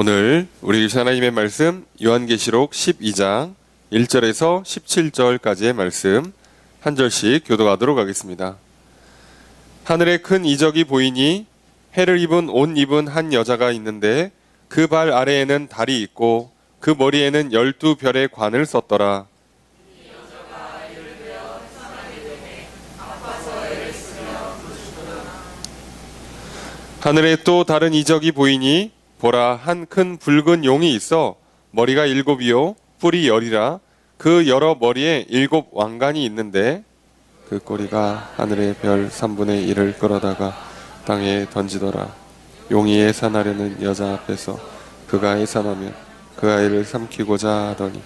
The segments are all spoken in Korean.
오늘 우리 하나님의 말씀 요한계시록 12장 1절에서 17절까지의 말씀 한 절씩 교독하도록 하겠습니다. 하늘에 큰 이적이 보이니 해를 입은 옷 입은 한 여자가 있는데 그 발 아래에는 달이 있고 그 머리에는 12별의 관을 썼더라. 하늘에 또 다른 이적이 보이니 보라, 한 큰 붉은 용이 있어 머리가 7이요 뿔이 10이라. 그 여러 머리에 7 왕관이 있는데 그 꼬리가 하늘의 별 3분의 1을 끌어다가 땅에 던지더라. 용이 해산하려는 여자 앞에서 그가 해산하면 그 아이를 삼키고자 하더니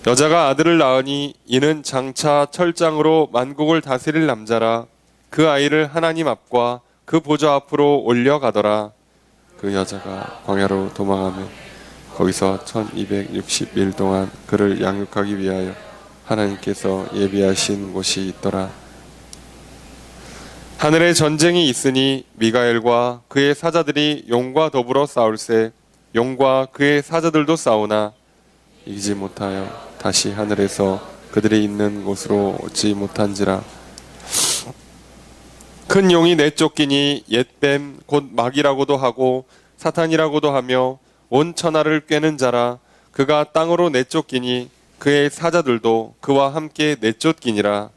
여자가 아들을 낳으니 이는 장차 철장으로 만국을 다스릴 남자라. 그 아이를 하나님 앞과 그 보좌 앞으로 올려가더라. 그 여자가 광야로 도망하며 거기서 1260일 동안 그를 양육하기 위하여 하나님께서 예비하신 곳이 있더라. 하늘에 전쟁이 있으니 미가엘과 그의 사자들이 용과 더불어 싸울세. 용과 그의 사자들도 싸우나 이기지 못하여 다시 하늘에서 그들이 있는 곳으로 오지 못한지라. 큰 용이 내쫓기니 옛뱀 곧 마귀라고도 하고 사탄이라고도 하며 온 천하를 꿰는 자라. 그가 땅으로 내쫓기니 그의 사자들도 그와 함께 내쫓기니라.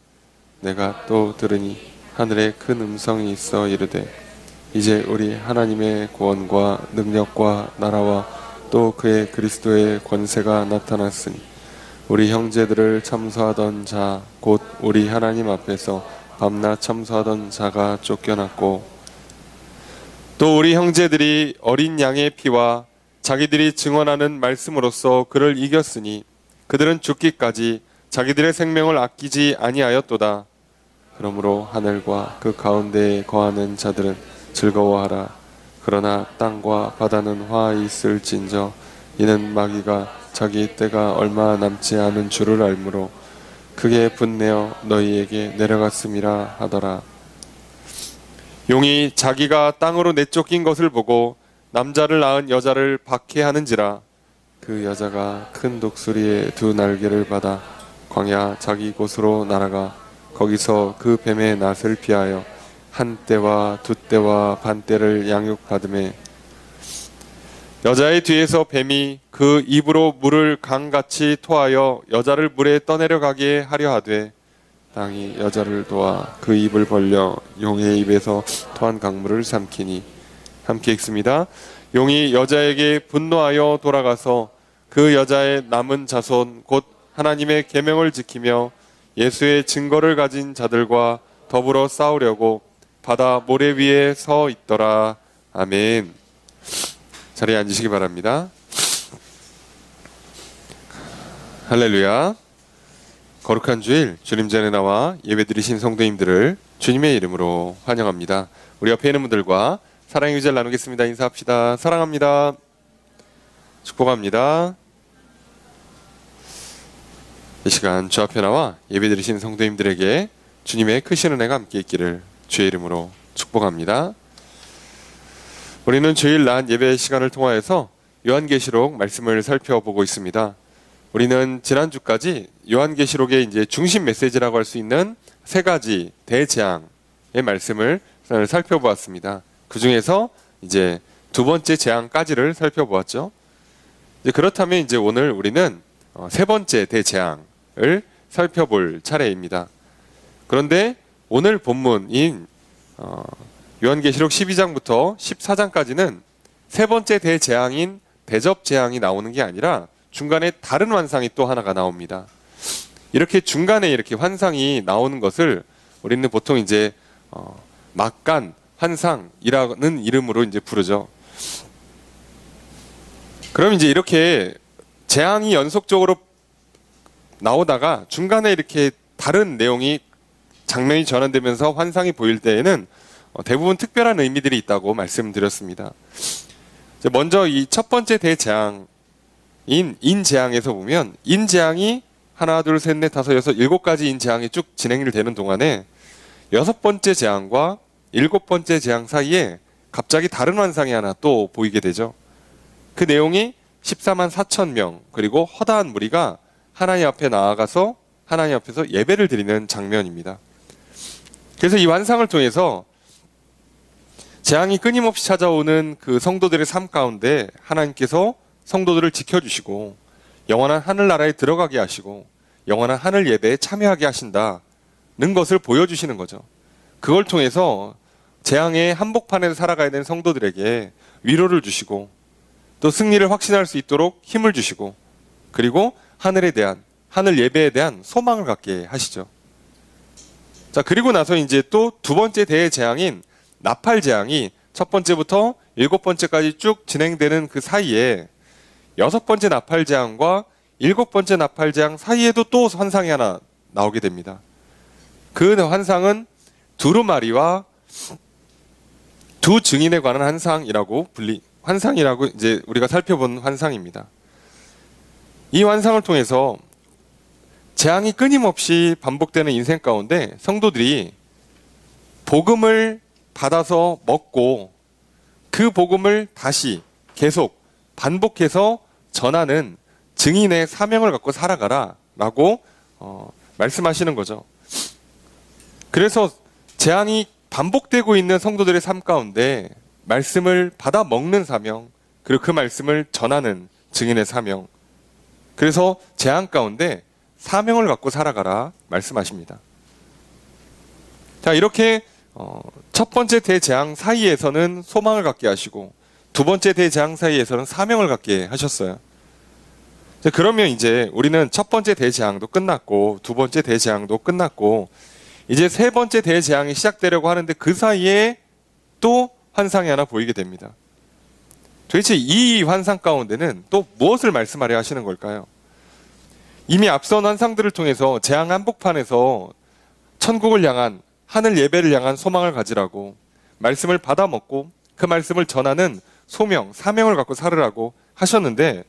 내가 또 들으니 하늘에 큰 음성이 있어 이르되 이제 우리 하나님의 구원과 능력과 나라와 또 그의 그리스도의 권세가 나타났으니 우리 형제들을 참소하던 자 곧 우리 하나님 앞에서 밤낮 참소하던 자가 쫓겨났고 또 우리 형제들이 어린 양의 피와 자기들이 증언하는 말씀으로써 그를 이겼으니 그들은 죽기까지 자기들의 생명을 아끼지 아니하였도다. 그러므로 하늘과 그 가운데에 거하는 자들은 즐거워하라. 그러나 땅과 바다는 화히 있을진저 이는 마귀가 자기 때가 얼마 남지 않은 줄을 알므로 크게 분내어 너희에게 내려갔음이라 하더라. 용이 자기가 땅으로 내쫓긴 것을 보고 남자를 낳은 여자를 박해하는지라. 그 여자가 큰 독수리의 2 날개를 받아 광야 자기 곳으로 날아가 거기서 그 뱀의 낫을 피하여 1떼와 2떼와 반떼를 양육받으매 여자의 뒤에서 뱀이 그 입으로 물을 강같이 토하여 여자를 물에 떠내려가게 하려 하되 땅이 여자를 도와 그 입을 벌려 용의 입에서 토한 강물을 삼키니. 함께 읽습니다. 용이 여자에게 분노하여 돌아가서 그 여자의 남은 자손 곧 하나님의 계명을 지키며 예수의 증거를 가진 자들과 더불어 싸우려고 바다 모래 위에 서 있더라. 아멘. 자리에 앉으시기 바랍니다. 할렐루야. 거룩한 주일 주님 전에 나와 예배드리신 성도님들을 주님의 이름으로 환영합니다. 우리 옆에 있는 분들과 사랑의 유제를 나누겠습니다. 인사합시다. 사랑합니다. 축복합니다. 이 시간 주 앞에 나와 예배드리신 성도님들에게 주님의 크신 은혜가 함께 있기를 주의 이름으로 축복합니다. 우리는 주일 낮 예배 시간을 통하여서 요한계시록 말씀을 살펴보고 있습니다. 우리는 지난주까지 요한계시록의 이제 중심 메시지라고 할 수 있는 3가지 대재앙의 말씀을 살펴보았습니다. 그 중에서 이제 2번째 재앙까지를 살펴보았죠. 이제 그렇다면 이제 오늘 우리는 3번째 대재앙을 살펴볼 차례입니다. 그런데 오늘 본문인 요한계시록 12장부터 14장까지는 3번째 대재앙인 대접재앙이 나오는 게 아니라 중간에 다른 환상이 또 하나가 나옵니다. 이렇게 중간에 이렇게 환상이 나오는 것을 우리는 보통 이제 막간 환상이라는 이름으로 이제 부르죠. 그럼 이제 이렇게 재앙이 연속적으로 나오다가 중간에 이렇게 다른 내용이 장면이 전환되면서 환상이 보일 때에는 대부분 특별한 의미들이 있다고 말씀드렸습니다. 먼저 이 첫 번째 대재앙인 인재앙에서 보면 인재앙이 하나, 둘, 셋, 넷, 다섯, 여섯, 7가지 인재앙이 쭉 진행이 되는 동안에 6번째 재앙과 7번째 재앙 사이에 갑자기 다른 환상이 하나 또 보이게 되죠. 그 내용이 14만 4천 명 그리고 허다한 무리가 하나님 앞에 나아가서 하나님 앞에서 예배를 드리는 장면입니다. 그래서 이 환상을 통해서 재앙이 끊임없이 찾아오는 그 성도들의 삶 가운데 하나님께서 성도들을 지켜주시고 영원한 하늘나라에 들어가게 하시고 영원한 하늘 예배에 참여하게 하신다는 것을 보여주시는 거죠. 그걸 통해서 재앙의 한복판에서 살아가야 되는 성도들에게 위로를 주시고 또 승리를 확신할 수 있도록 힘을 주시고 그리고 하늘에 대한 하늘 예배에 대한 소망을 갖게 하시죠. 자, 그리고 나서 이제 또 두 번째 대재앙인 나팔 재앙이 첫 번째부터 일곱 번째까지 쭉 진행되는 그 사이에 여섯 번째 나팔 재앙과 일곱 번째 나팔 재앙 사이에도 또 환상이 하나 나오게 됩니다. 그 환상은 두루마리와 두 증인에 관한 환상이라고 이제 우리가 살펴본 환상입니다. 이 환상을 통해서 재앙이 끊임없이 반복되는 인생 가운데 성도들이 복음을 받아서 먹고 그 복음을 다시 계속 반복해서 전하는 증인의 사명을 갖고 살아가라 라고 말씀하시는 거죠. 그래서 재앙이 반복되고 있는 성도들의 삶 가운데 말씀을 받아 먹는 사명 그리고 그 말씀을 전하는 증인의 사명 그래서 재앙 가운데 사명을 갖고 살아가라 말씀하십니다. 자, 이렇게 첫 번째 대재앙 사이에서는 소망을 갖게 하시고 두 번째 대재앙 사이에서는 사명을 갖게 하셨어요. 자, 그러면 이제 우리는 첫 번째 대재앙도 끝났고 두 번째 대재앙도 끝났고 이제 세 번째 대재앙이 시작되려고 하는데 그 사이에 또 환상이 하나 보이게 됩니다. 도대체 이 환상 가운데는 또 무엇을 말씀하려 하시는 걸까요? 이미 앞선 환상들을 통해서 재앙 한복판에서 천국을 향한 하늘 예배를 향한 소망을 가지라고 말씀을 받아 먹고 그 말씀을 전하는 소명, 사명을 갖고 살으라고 하셨는데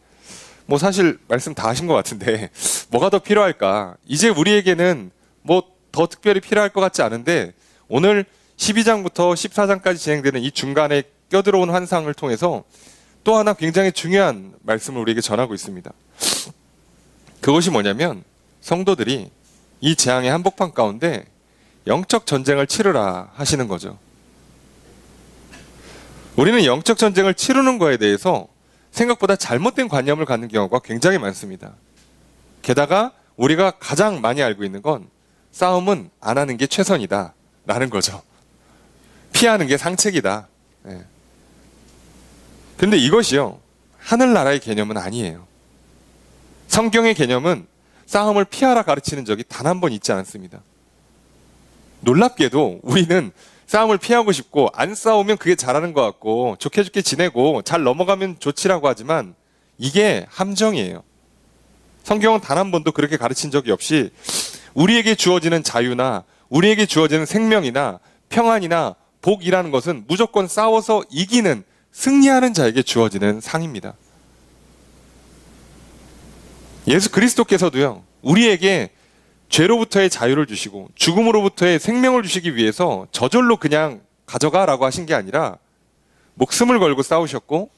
뭐 사실 말씀 다 하신 것 같은데 뭐가 더 필요할까? 이제 우리에게는 뭐 더 특별히 필요할 것 같지 않은데 오늘 12장부터 14장까지 진행되는 이 중간에 껴들어온 환상을 통해서 또 하나 굉장히 중요한 말씀을 우리에게 전하고 있습니다. 그것이 뭐냐면 성도들이 이 재앙의 한복판 가운데 영적 전쟁을 치르라 하시는 거죠. 우리는 영적 전쟁을 치르는 거에 대해서 생각보다 잘못된 관념을 갖는 경우가 굉장히 많습니다. 게다가 우리가 가장 많이 알고 있는 건 싸움은 안 하는 게 최선이다 라는 거죠. 피하는 게 상책이다. 그런데 이것이요, 하늘나라의 개념은 아니에요. 성경의 개념은 싸움을 피하라 가르치는 적이 단 한 번 있지 않습니다. 놀랍게도 우리는 싸움을 피하고 싶고 안 싸우면 그게 잘하는 것 같고 좋게 좋게 지내고 잘 넘어가면 좋지라고 하지만 이게 함정이에요. 성경은 단 한 번도 그렇게 가르친 적이 없이 우리에게 주어지는 자유나 우리에게 주어지는 생명이나 평안이나 복이라는 것은 무조건 싸워서 이기는 승리하는 자에게 주어지는 상입니다. 예수 그리스도께서도요, 우리에게 죄로부터의 자유를 주시고 죽음으로부터의 생명을 주시기 위해서 저절로 그냥 가져가라고 하신 게 아니라 목숨을 걸고 싸우셨고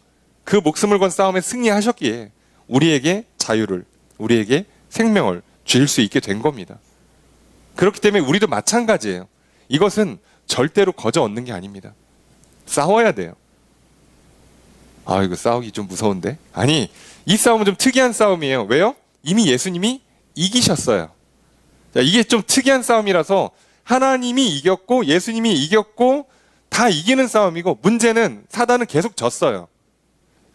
그 목숨을 건 싸움에 승리하셨기에 우리에게 자유를, 우리에게 생명을 주실 수 있게 된 겁니다. 그렇기 때문에 우리도 마찬가지예요. 이것은 절대로 거저 얻는 게 아닙니다. 싸워야 돼요. 아, 이거 싸우기 좀 무서운데? 아니, 이 싸움은 좀 특이한 싸움이에요. 왜요? 이미 예수님이 이기셨어요. 자, 이게 좀 특이한 싸움이라서 하나님이 이겼고 예수님이 이겼고 다 이기는 싸움이고 문제는 사단은 계속 졌어요.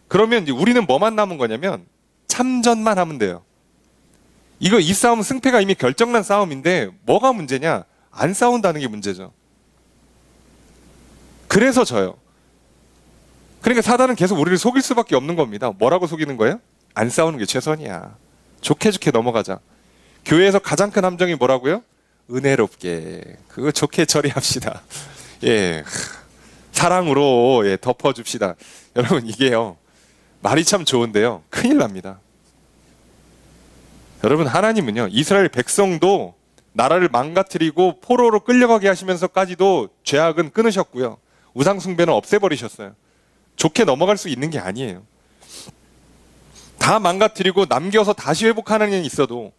그러면 이제 우리는 뭐만 남은 거냐면 참전만 하면 돼요. 이 싸움은 승패가 이미 결정난 싸움인데 뭐가 문제냐? 안 싸운다는 게 문제죠. 그래서 져요. 그러니까 사단은 계속 우리를 속일 수밖에 없는 겁니다. 뭐라고 속이는 거예요? 안 싸우는 게 최선이야. 좋게 좋게 넘어가자. 교회에서 가장 큰 함정이 뭐라고요? 은혜롭게. 그거 좋게 처리합시다. 예. 사랑으로 덮어줍시다. 여러분, 이게요, 말이 참 좋은데요, 큰일 납니다. 여러분, 하나님은요, 이스라엘 백성도 나라를 망가뜨리고 포로로 끌려가게 하시면서까지도 죄악은 끊으셨고요, 우상숭배는 없애버리셨어요. 좋게 넘어갈 수 있는 게 아니에요. 다 망가뜨리고 남겨서 다시 회복하는 일이 있어도,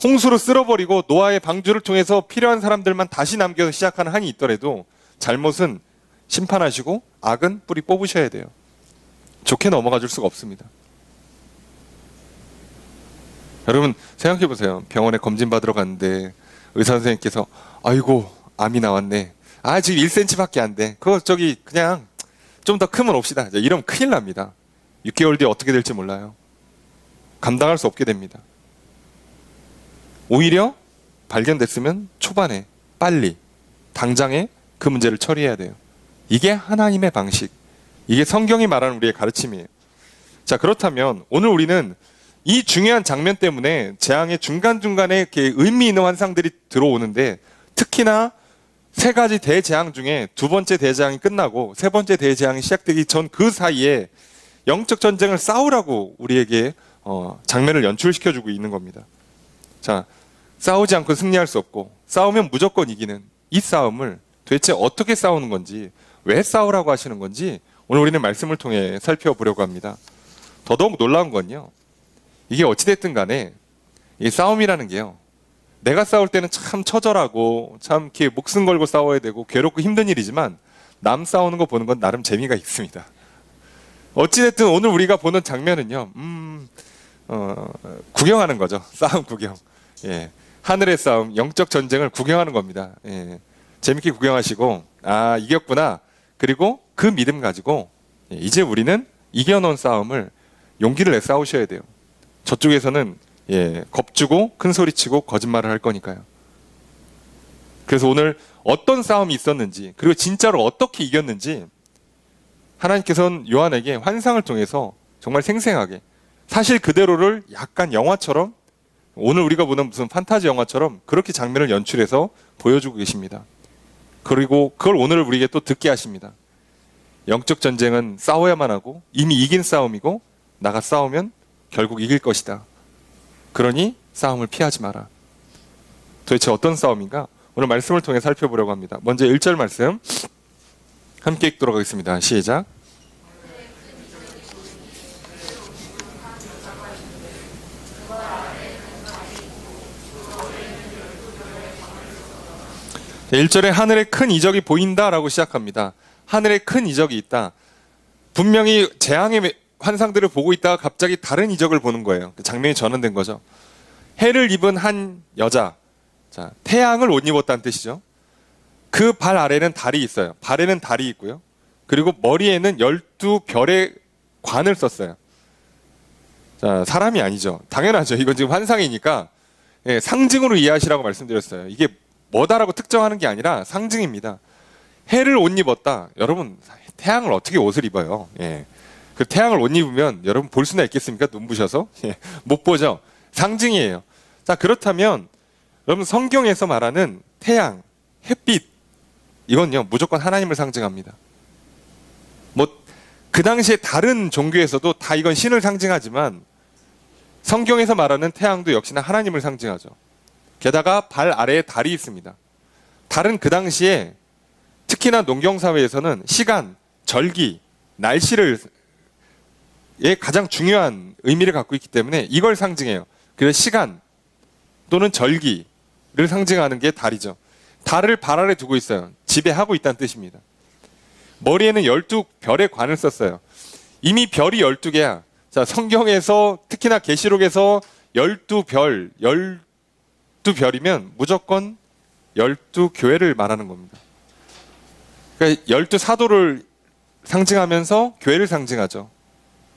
홍수로 쓸어버리고 노아의 방주를 통해서 필요한 사람들만 다시 남겨서 시작하는 한이 있더라도 잘못은 심판하시고 악은 뿌리 뽑으셔야 돼요. 좋게 넘어가 줄 수가 없습니다. 여러분 생각해 보세요. 병원에 검진 받으러 갔는데 의사 선생님께서 아이고 암이 나왔네. 아 지금 1cm밖에 안 돼. 그거 저기 그냥 좀 더 크면 옵시다. 이러면 큰일 납니다. 6개월 뒤에 어떻게 될지 몰라요. 감당할 수 없게 됩니다. 오히려 발견됐으면 초반에 빨리 당장에 그 문제를 처리해야 돼요. 이게 하나님의 방식, 이게 성경이 말하는 우리의 가르침이에요. 자, 그렇다면 오늘 우리는 이 중요한 장면 때문에 재앙의 중간중간에 이렇게 의미 있는 환상들이 들어오는데, 특히나 세 가지 대재앙 중에 두 번째 대재앙이 끝나고 세 번째 대재앙이 시작되기 전 그 사이에 영적 전쟁을 싸우라고 우리에게 장면을 연출시켜주고 있는 겁니다. 자, 싸우지 않고 승리할 수 없고 싸우면 무조건 이기는 이 싸움을 도대체 어떻게 싸우는 건지, 왜 싸우라고 하시는 건지 오늘 우리는 말씀을 통해 살펴보려고 합니다. 더더욱 놀라운 건요, 이게 어찌됐든 간에 이 싸움이라는 게요, 내가 싸울 때는 참 처절하고 참 이렇게 목숨 걸고 싸워야 되고 괴롭고 힘든 일이지만 남 싸우는 거 보는 건 나름 재미가 있습니다. 어찌됐든 오늘 우리가 보는 장면은요, 구경하는 거죠. 싸움 구경. 예. 하늘의 싸움, 영적 전쟁을 구경하는 겁니다. 예. 재밌게 구경하시고, 아, 이겼구나. 그리고 그 믿음 가지고, 이제 우리는 이겨놓은 싸움을 용기를 내 싸우셔야 돼요. 저쪽에서는, 겁주고, 큰 소리 치고, 거짓말을 할 거니까요. 그래서 오늘 어떤 싸움이 있었는지, 그리고 진짜로 어떻게 이겼는지, 하나님께서는 요한에게 환상을 통해서 정말 생생하게, 사실 그대로를 약간 영화처럼, 오늘 우리가 보는 무슨 판타지 영화처럼 그렇게 장면을 연출해서 보여주고 계십니다. 그리고 그걸 오늘 우리에게 또 듣게 하십니다. 영적 전쟁은 싸워야만 하고 이미 이긴 싸움이고 나가 싸우면 결국 이길 것이다. 그러니 싸움을 피하지 마라. 도대체 어떤 싸움인가? 오늘 말씀을 통해 살펴보려고 합니다. 먼저 1절 말씀 함께 읽도록 하겠습니다. 시작. 1절에 하늘에 큰 이적이 보인다라고 시작합니다. 하늘에 큰 이적이 있다. 분명히 재앙의 환상들을 보고 있다가 갑자기 다른 이적을 보는 거예요. 장면이 전환된 거죠. 해를 입은 한 여자, 자, 태양을 옷 입었다는 뜻이죠. 그 발 아래는 달이 있어요. 발에는 달이 있고요. 그리고 머리에는 12별의 관을 썼어요. 자, 사람이 아니죠. 당연하죠. 이건 지금 환상이니까 상징으로 이해하시라고 말씀드렸어요. 이게 뭐다라고 특정하는 게 아니라 상징입니다. 해를 옷 입었다. 여러분, 태양을 어떻게 옷을 입어요? 그 태양을 옷 입으면 여러분 볼 수나 있겠습니까? 눈부셔서? 못 보죠. 상징이에요. 자, 그렇다면 여러분 성경에서 말하는 태양, 햇빛, 이건요 무조건 하나님을 상징합니다. 그 당시에 다른 종교에서도 다 이건 신을 상징하지만 성경에서 말하는 태양도 역시나 하나님을 상징하죠. 게다가 발 아래에 달이 있습니다. 달은 그 당시에 특히나 농경사회에서는 시간, 절기, 날씨를 가장 중요한 의미를 갖고 있기 때문에 이걸 상징해요. 그래서 시간 또는 절기를 상징하는 게 달이죠. 달을 발 아래 두고 있어요. 지배하고 있다는 뜻입니다. 머리에는 12별의 관을 썼어요. 이미 별이 12개야. 자, 성경에서 특히나 계시록에서 12별, 12별이면 무조건 12교회를 말하는 겁니다. 그러니까 12사도를 상징하면서 교회를 상징하죠.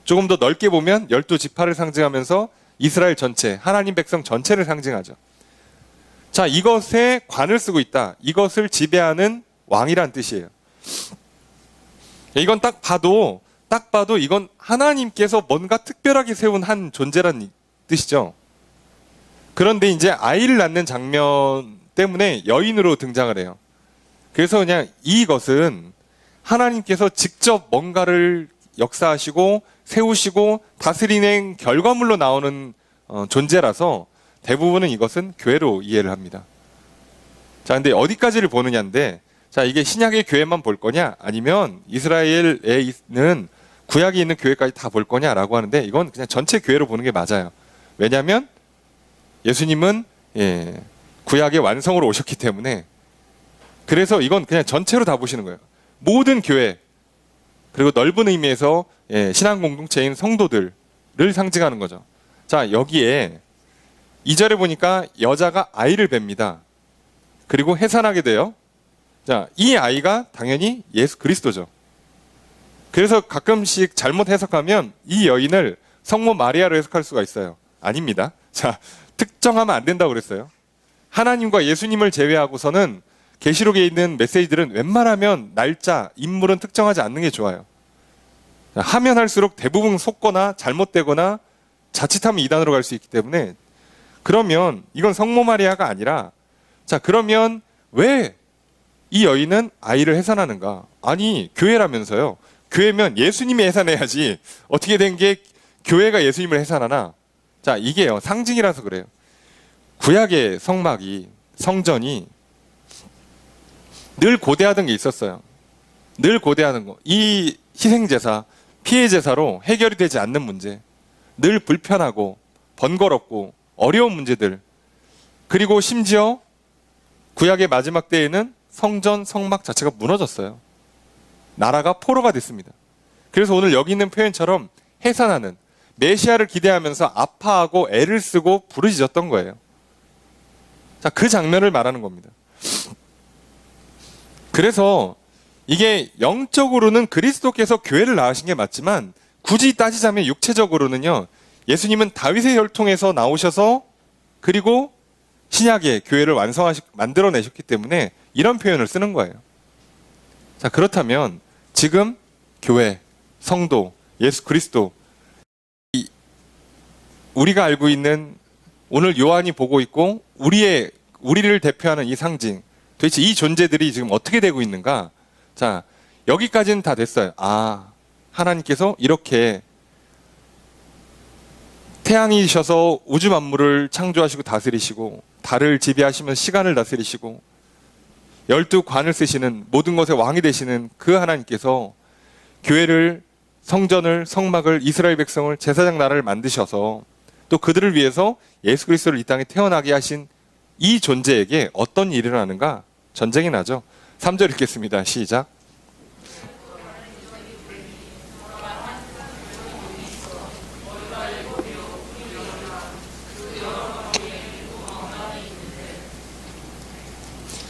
조금 더 넓게 보면 12지파를 상징하면서 이스라엘 전체, 하나님 백성 전체를 상징하죠. 자, 이것에 관을 쓰고 있다. 이것을 지배하는 왕이란 뜻이에요. 이건 딱 봐도 이건 하나님께서 뭔가 특별하게 세운 한 존재란 뜻이죠. 그런데 이제 아이를 낳는 장면 때문에 여인으로 등장을 해요. 그래서 그냥 이것은 하나님께서 직접 뭔가를 역사하시고 세우시고 다스리는 결과물로 나오는 존재라서 대부분은 이것은 교회로 이해를 합니다. 자, 근데 어디까지를 보느냐인데, 자, 이게 신약의 교회만 볼 거냐? 아니면 이스라엘에 있는 구약에 있는 교회까지 다 볼 거냐라고 하는데 이건 그냥 전체 교회로 보는 게 맞아요. 왜냐하면 예수님은 구약의 완성으로 오셨기 때문에 그래서 이건 그냥 전체로 다 보시는 거예요. 모든 교회 그리고 넓은 의미에서 신앙 공동체인 성도들을 상징하는 거죠. 자, 여기에 2절에 보니까 여자가 아이를 뵙니다. 그리고 해산하게 돼요. 자, 이 아이가 당연히 예수 그리스도죠. 그래서 가끔씩 잘못 해석하면 이 여인을 성모 마리아로 해석할 수가 있어요. 아닙니다. 자, 특정하면 안 된다고 그랬어요. 하나님과 예수님을 제외하고서는 계시록에 있는 메시지들은 웬만하면 날짜, 인물은 특정하지 않는 게 좋아요. 하면 할수록 대부분 속거나 잘못되거나 자칫하면 이단으로 갈 수 있기 때문에 그러면 이건 성모 마리아가 아니라 자, 그러면 왜 이 여인은 아이를 해산하는가? 아니, 교회라면서요. 교회면 예수님이 해산해야지 어떻게 된 게 교회가 예수님을 해산하나? 자, 이게요. 상징이라서 그래요. 구약의 성막이 성전이 늘 고대하던 게 있었어요. 늘 고대하는 거. 이 희생제사, 피해제사로 해결이 되지 않는 문제. 늘 불편하고 번거롭고 어려운 문제들. 그리고 심지어 구약의 마지막 때에는 성전, 성막 자체가 무너졌어요. 나라가 포로가 됐습니다. 그래서 오늘 여기 있는 표현처럼 해산하는 메시아를 기대하면서 아파하고 애를 쓰고 부르짖었던 거예요. 자, 그 장면을 말하는 겁니다. 그래서 이게 영적으로는 그리스도께서 교회를 낳으신 게 맞지만 굳이 따지자면 육체적으로는요. 예수님은 다윗의 혈통에서 나오셔서 그리고 신약의 교회를 만들어내셨기 때문에 이런 표현을 쓰는 거예요. 자, 그렇다면 지금 교회, 성도, 예수 그리스도 우리가 알고 있는 오늘 요한이 보고 있고 우리를 대표하는 이 상징 도대체 이 존재들이 지금 어떻게 되고 있는가? 자, 여기까지는 다 됐어요. 아, 하나님께서 이렇게 태양이셔서 우주 만물을 창조하시고 다스리시고 달을 지배하시면서 시간을 다스리시고 12관을 쓰시는 모든 것의 왕이 되시는 그 하나님께서 교회를 성전을 성막을 이스라엘 백성을 제사장 나라를 만드셔서 또 그들을 위해서 예수 그리스도를 이 땅에 태어나게 하신 이 존재에게 어떤 일이 일어나는가? 전쟁이 나죠. 3절 읽겠습니다. 시작.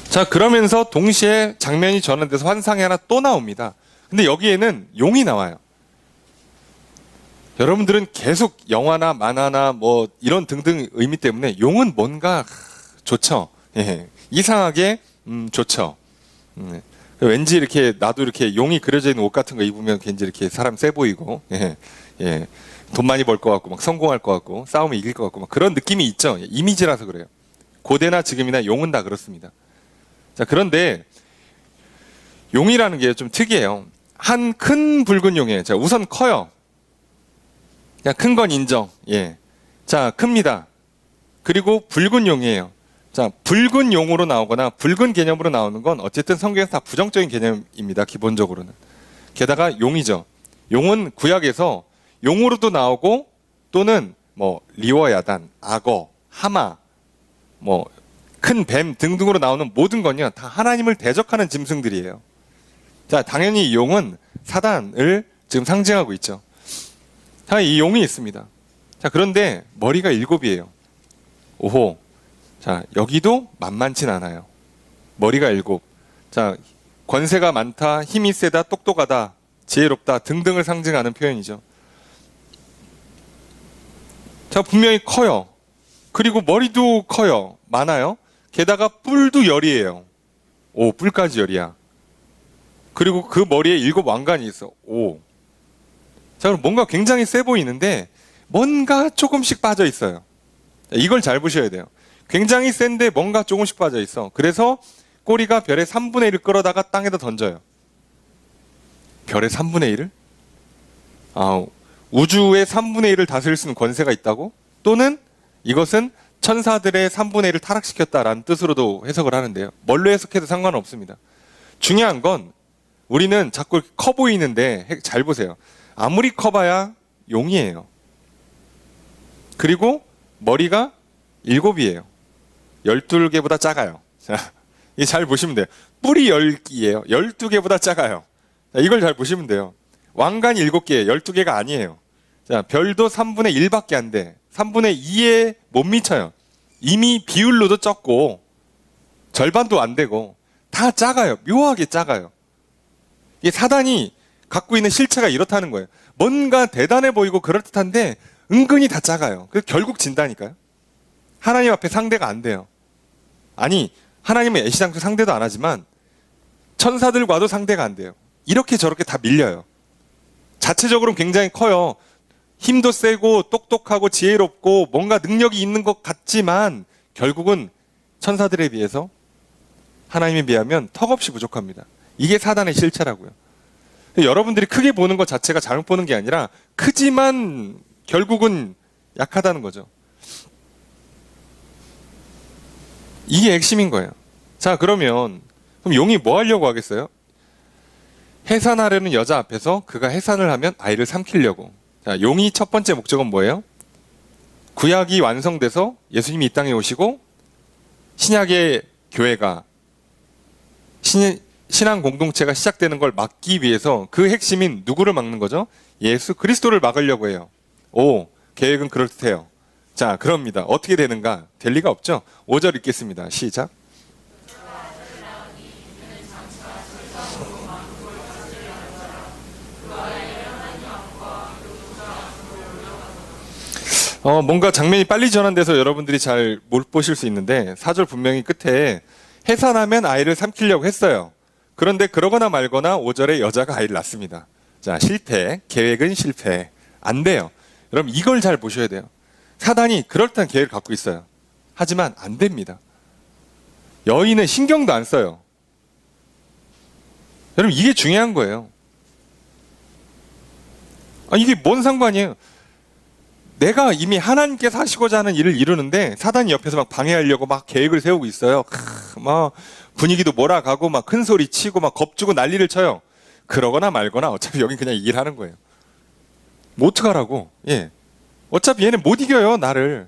자, 그러면서 동시에 장면이 전환돼서 환상이 하나 또 나옵니다. 근데 여기에는 용이 나와요. 여러분들은 계속 영화나 만화나 뭐 이런 등등 의미 때문에 용은 뭔가 좋죠. 예. 이상하게 좋죠. 왠지 이렇게 나도 이렇게 용이 그려져 있는 옷 같은 거 입으면 왠지 이렇게 사람 세 보이고 돈 많이 벌 것 같고 막 성공할 것 같고 싸움에 이길 것 같고 막 그런 느낌이 있죠. 이미지라서 그래요. 고대나 지금이나 용은 다 그렇습니다. 자, 그런데 용이라는 게 좀 특이해요. 한 큰 붉은 용이에요. 자, 우선 커요. 그냥 큰 건 인정. 예. 자, 큽니다. 그리고 붉은 용이에요. 자, 붉은 용으로 나오거나 붉은 개념으로 나오는 건 어쨌든 성경에서 다 부정적인 개념입니다. 기본적으로는. 게다가 용이죠. 용은 구약에서 용으로도 나오고 또는 뭐 리워야단, 악어, 하마, 뭐 큰 뱀 등등으로 나오는 모든 건요 다 하나님을 대적하는 짐승들이에요. 자, 당연히 이 용은 사단을 지금 상징하고 있죠. 자, 이 용이 있습니다. 자, 그런데 머리가 7이에요. 오호. 자, 여기도 만만치 않아요. 머리가 7. 자, 권세가 많다, 힘이 세다, 똑똑하다, 지혜롭다 등등을 상징하는 표현이죠. 자, 분명히 커요. 그리고 머리도 커요. 많아요. 게다가 뿔도 열이에요. 오, 뿔까지 열이야. 그리고 그 머리에 7 왕관이 있어. 오. 자, 그럼 뭔가 굉장히 세 보이는데 뭔가 조금씩 빠져 있어요. 이걸 잘 보셔야 돼요. 굉장히 센데 뭔가 조금씩 빠져 있어. 그래서 꼬리가 별의 3분의 1을 끌어다가 땅에다 던져요. 별의 3분의 1을? 아, 우주의 3분의 1을 다스릴 수 있는 권세가 있다고? 또는 이것은 천사들의 3분의 1을 타락시켰다라는 뜻으로도 해석을 하는데요. 뭘로 해석해도 상관은 없습니다. 중요한 건 우리는 자꾸 커 보이는데 잘 보세요. 아무리 커봐야 용이에요. 그리고 머리가 7이에요. 12개보다 작아요. 자, 이 잘 보시면 돼요. 뿔이 10개예요. 12개보다 작아요. 자, 이걸 잘 보시면 돼요. 왕관이 7개예요. 12개가 아니에요. 자, 별도 3분의 1밖에 안 돼. 3분의 2에 못 미쳐요. 이미 비율로도 적고 절반도 안 되고 다 작아요. 묘하게 작아요. 이게 사단이 갖고 있는 실체가 이렇다는 거예요. 뭔가 대단해 보이고 그럴듯한데 은근히 다 작아요. 그래서 결국 진다니까요. 하나님 앞에 상대가 안 돼요. 아니, 하나님은 애시당초 상대도 안 하지만 천사들과도 상대가 안 돼요. 이렇게 저렇게 다 밀려요. 자체적으로는 굉장히 커요. 힘도 세고 똑똑하고 지혜롭고 뭔가 능력이 있는 것 같지만 결국은 천사들에 비해서 하나님에 비하면 턱없이 부족합니다. 이게 사단의 실체라고요. 여러분들이 크게 보는 것 자체가 잘못 보는 게 아니라 크지만 결국은 약하다는 거죠. 이게 핵심인 거예요. 자, 그럼 용이 뭐 하려고 하겠어요? 해산하려는 여자 앞에서 그가 해산을 하면 아이를 삼키려고. 자, 용이 첫 번째 목적은 뭐예요? 구약이 완성돼서 예수님이 이 땅에 오시고 신약의 교회가 신앙 공동체가 시작되는 걸 막기 위해서 그 핵심인 누구를 막는 거죠? 예수 그리스도를 막으려고 해요. 계획은 그럴듯해요. 자, 그럽니다. 어떻게 되는가? 될 리가 없죠? 5절 읽겠습니다. 시작. 뭔가 장면이 빨리 전환돼서 여러분들이 잘 못 보실 수 있는데 4절 분명히 끝에 해산하면 아이를 삼키려고 했어요. 그런데 그러거나 말거나 5절에 여자가 아이를 낳습니다. 자, 실패. 계획은 실패. 안 돼요. 여러분 이걸 잘 보셔야 돼요. 사단이 그럴듯한 계획을 갖고 있어요. 하지만 안 됩니다. 여인은 신경도 안 써요. 여러분 이게 중요한 거예요. 이게 뭔 상관이에요? 내가 이미 하나님께서 하시고자 하는 일을 이루는데 사단이 옆에서 막 방해하려고 막 계획을 세우고 있어요. 막 분위기도 몰아가고 막 큰 소리 치고 막 겁주고 난리를 쳐요. 그러거나 말거나 어차피 여긴 그냥 일하는 거예요. 뭐 어떡하라고? 예. 어차피 얘는 못 이겨요, 나를.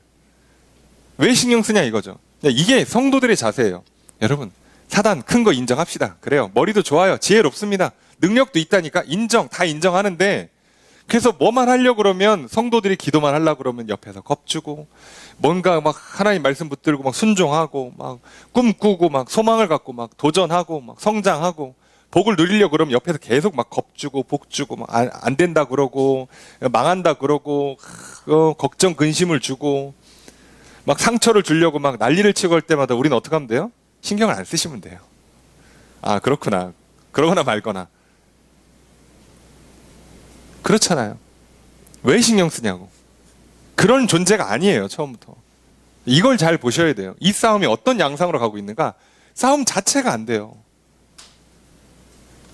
왜 신경 쓰냐 이거죠. 이게 성도들의 자세예요. 여러분, 사단 큰 거 인정합시다. 그래요. 머리도 좋아요. 지혜롭습니다. 능력도 있다니까 다 인정하는데 그래서 뭐만 하려고 그러면 성도들이 기도만 하려고 그러면 옆에서 겁주고 뭔가 막 하나님 말씀 붙들고 막 순종하고 막 꿈꾸고 막 소망을 갖고 막 도전하고 막 성장하고 복을 누리려고 그러면 옆에서 계속 막 겁주고 복주고 막 안 된다 그러고 망한다 그러고 걱정 근심을 주고 막 상처를 주려고 막 난리를 치고 할 때마다 우리는 어떻게 하면 돼요? 신경을 안 쓰시면 돼요. 아, 그렇구나. 그러거나 말거나. 그렇잖아요. 왜 신경 쓰냐고. 그런 존재가 아니에요, 처음부터. 이걸 잘 보셔야 돼요. 이 싸움이 어떤 양상으로 가고 있는가? 싸움 자체가 안 돼요.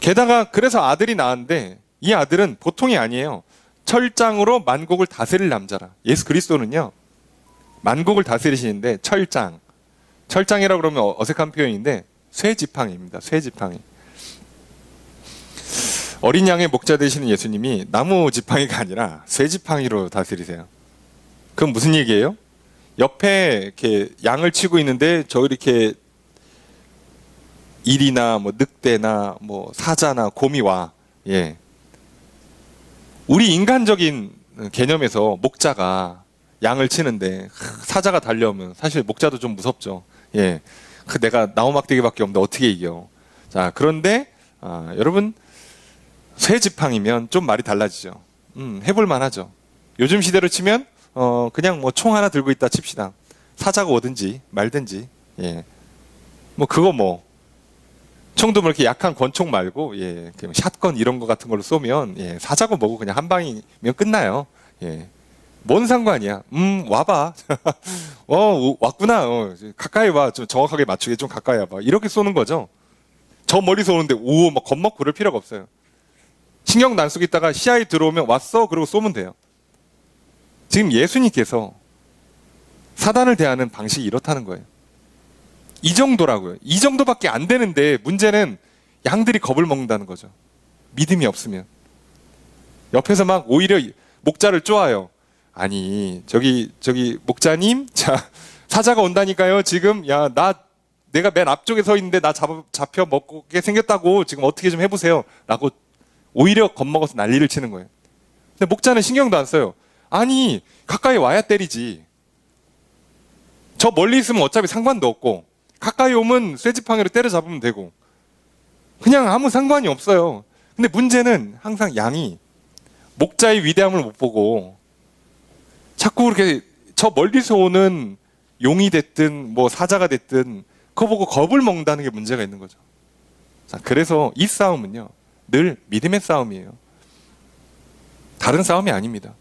게다가 그래서 아들이 낳았는데 이 아들은 보통이 아니에요. 철장으로 만국을 다스릴 남자라. 예수 그리스도는요. 만국을 다스리시는데 철장이라고 그러면 어색한 표현인데 쇠지팡이입니다. 쇠지팡이. 어린 양의 목자 되시는 예수님이 나무 지팡이가 아니라 쇠지팡이로 다스리세요. 그건 무슨 얘기예요? 옆에 이렇게 양을 치고 있는데 저 이렇게 일이나 뭐 늑대나 뭐 사자나 곰이 와. 예. 우리 인간적인 개념에서 목자가 양을 치는데 사자가 달려오면 사실 목자도 좀 무섭죠. 예. 내가 나무막대기밖에 없는데 어떻게 이겨? 자, 그런데 여러분 쇠지팡이면 좀 말이 달라지죠. 해볼 만하죠. 요즘 시대로 치면 그냥 뭐 총 하나 들고 있다 칩시다. 사자가 오든지 말든지. 예. 뭐 그거 뭐 총도 뭐 이렇게 약한 권총 말고 예, 그냥 샷건 이런 거 같은 걸로 쏘면 예, 사자고 뭐고 그냥 한 방이면 끝나요. 예. 뭔 상관이야? 와봐. 왔구나. 가까이 와. 좀 정확하게 맞추게 좀 가까이 와봐. 이렇게 쏘는 거죠. 저 멀리서 오는데 막 겁먹고 그럴 필요가 없어요. 신경도 안 쓰고 있다가 시야에 들어오면 왔어? 그러고 쏘면 돼요. 지금 예수님께서 사단을 대하는 방식이 이렇다는 거예요. 이 정도라고요. 이 정도밖에 안 되는데 문제는 양들이 겁을 먹는다는 거죠. 믿음이 없으면. 옆에서 막 오히려 목자를 쪼아요. 아니, 저기 목자님, 자, 사자가 온다니까요. 지금 야, 내가 맨 앞쪽에 서 있는데 나 잡혀 먹게 생겼다고 지금 어떻게 좀 해보세요. 라고 오히려 겁먹어서 난리를 치는 거예요. 근데 목자는 신경도 안 써요. 아니, 가까이 와야 때리지. 저 멀리 있으면 어차피 상관도 없고, 가까이 오면 쇠지팡이로 때려잡으면 되고, 그냥 아무 상관이 없어요. 근데 문제는 항상 양이 목자의 위대함을 못 보고, 자꾸 그렇게 저 멀리서 오는 용이 됐든, 뭐 사자가 됐든, 그거 보고 겁을 먹는다는 게 문제가 있는 거죠. 자, 그래서 이 싸움은요, 늘 믿음의 싸움이에요. 다른 싸움이 아닙니다.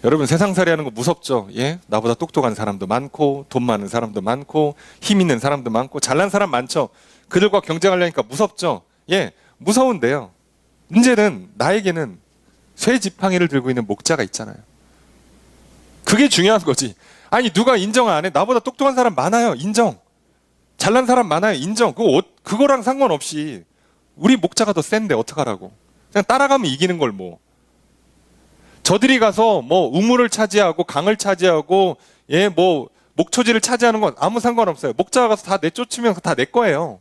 여러분, 세상살이 하는 거 무섭죠? 예? 나보다 똑똑한 사람도 많고, 돈 많은 사람도 많고, 힘 있는 사람도 많고, 잘난 사람 많죠? 그들과 경쟁하려니까 무섭죠? 예, 무서운데요. 문제는 나에게는 쇠 지팡이를 들고 있는 목자가 있잖아요. 그게 중요한 거지. 아니, 누가 인정 안 해? 나보다 똑똑한 사람 많아요. 인정. 잘난 사람 많아요. 인정. 그거랑 상관없이 우리 목자가 더 센데 어떡하라고. 그냥 따라가면 이기는 걸 뭐. 저들이 가서 뭐 우물을 차지하고 강을 차지하고 예, 뭐 목초지를 차지하는 건 아무 상관없어요. 목자가 가서 다 내쫓으면 다 내 거예요.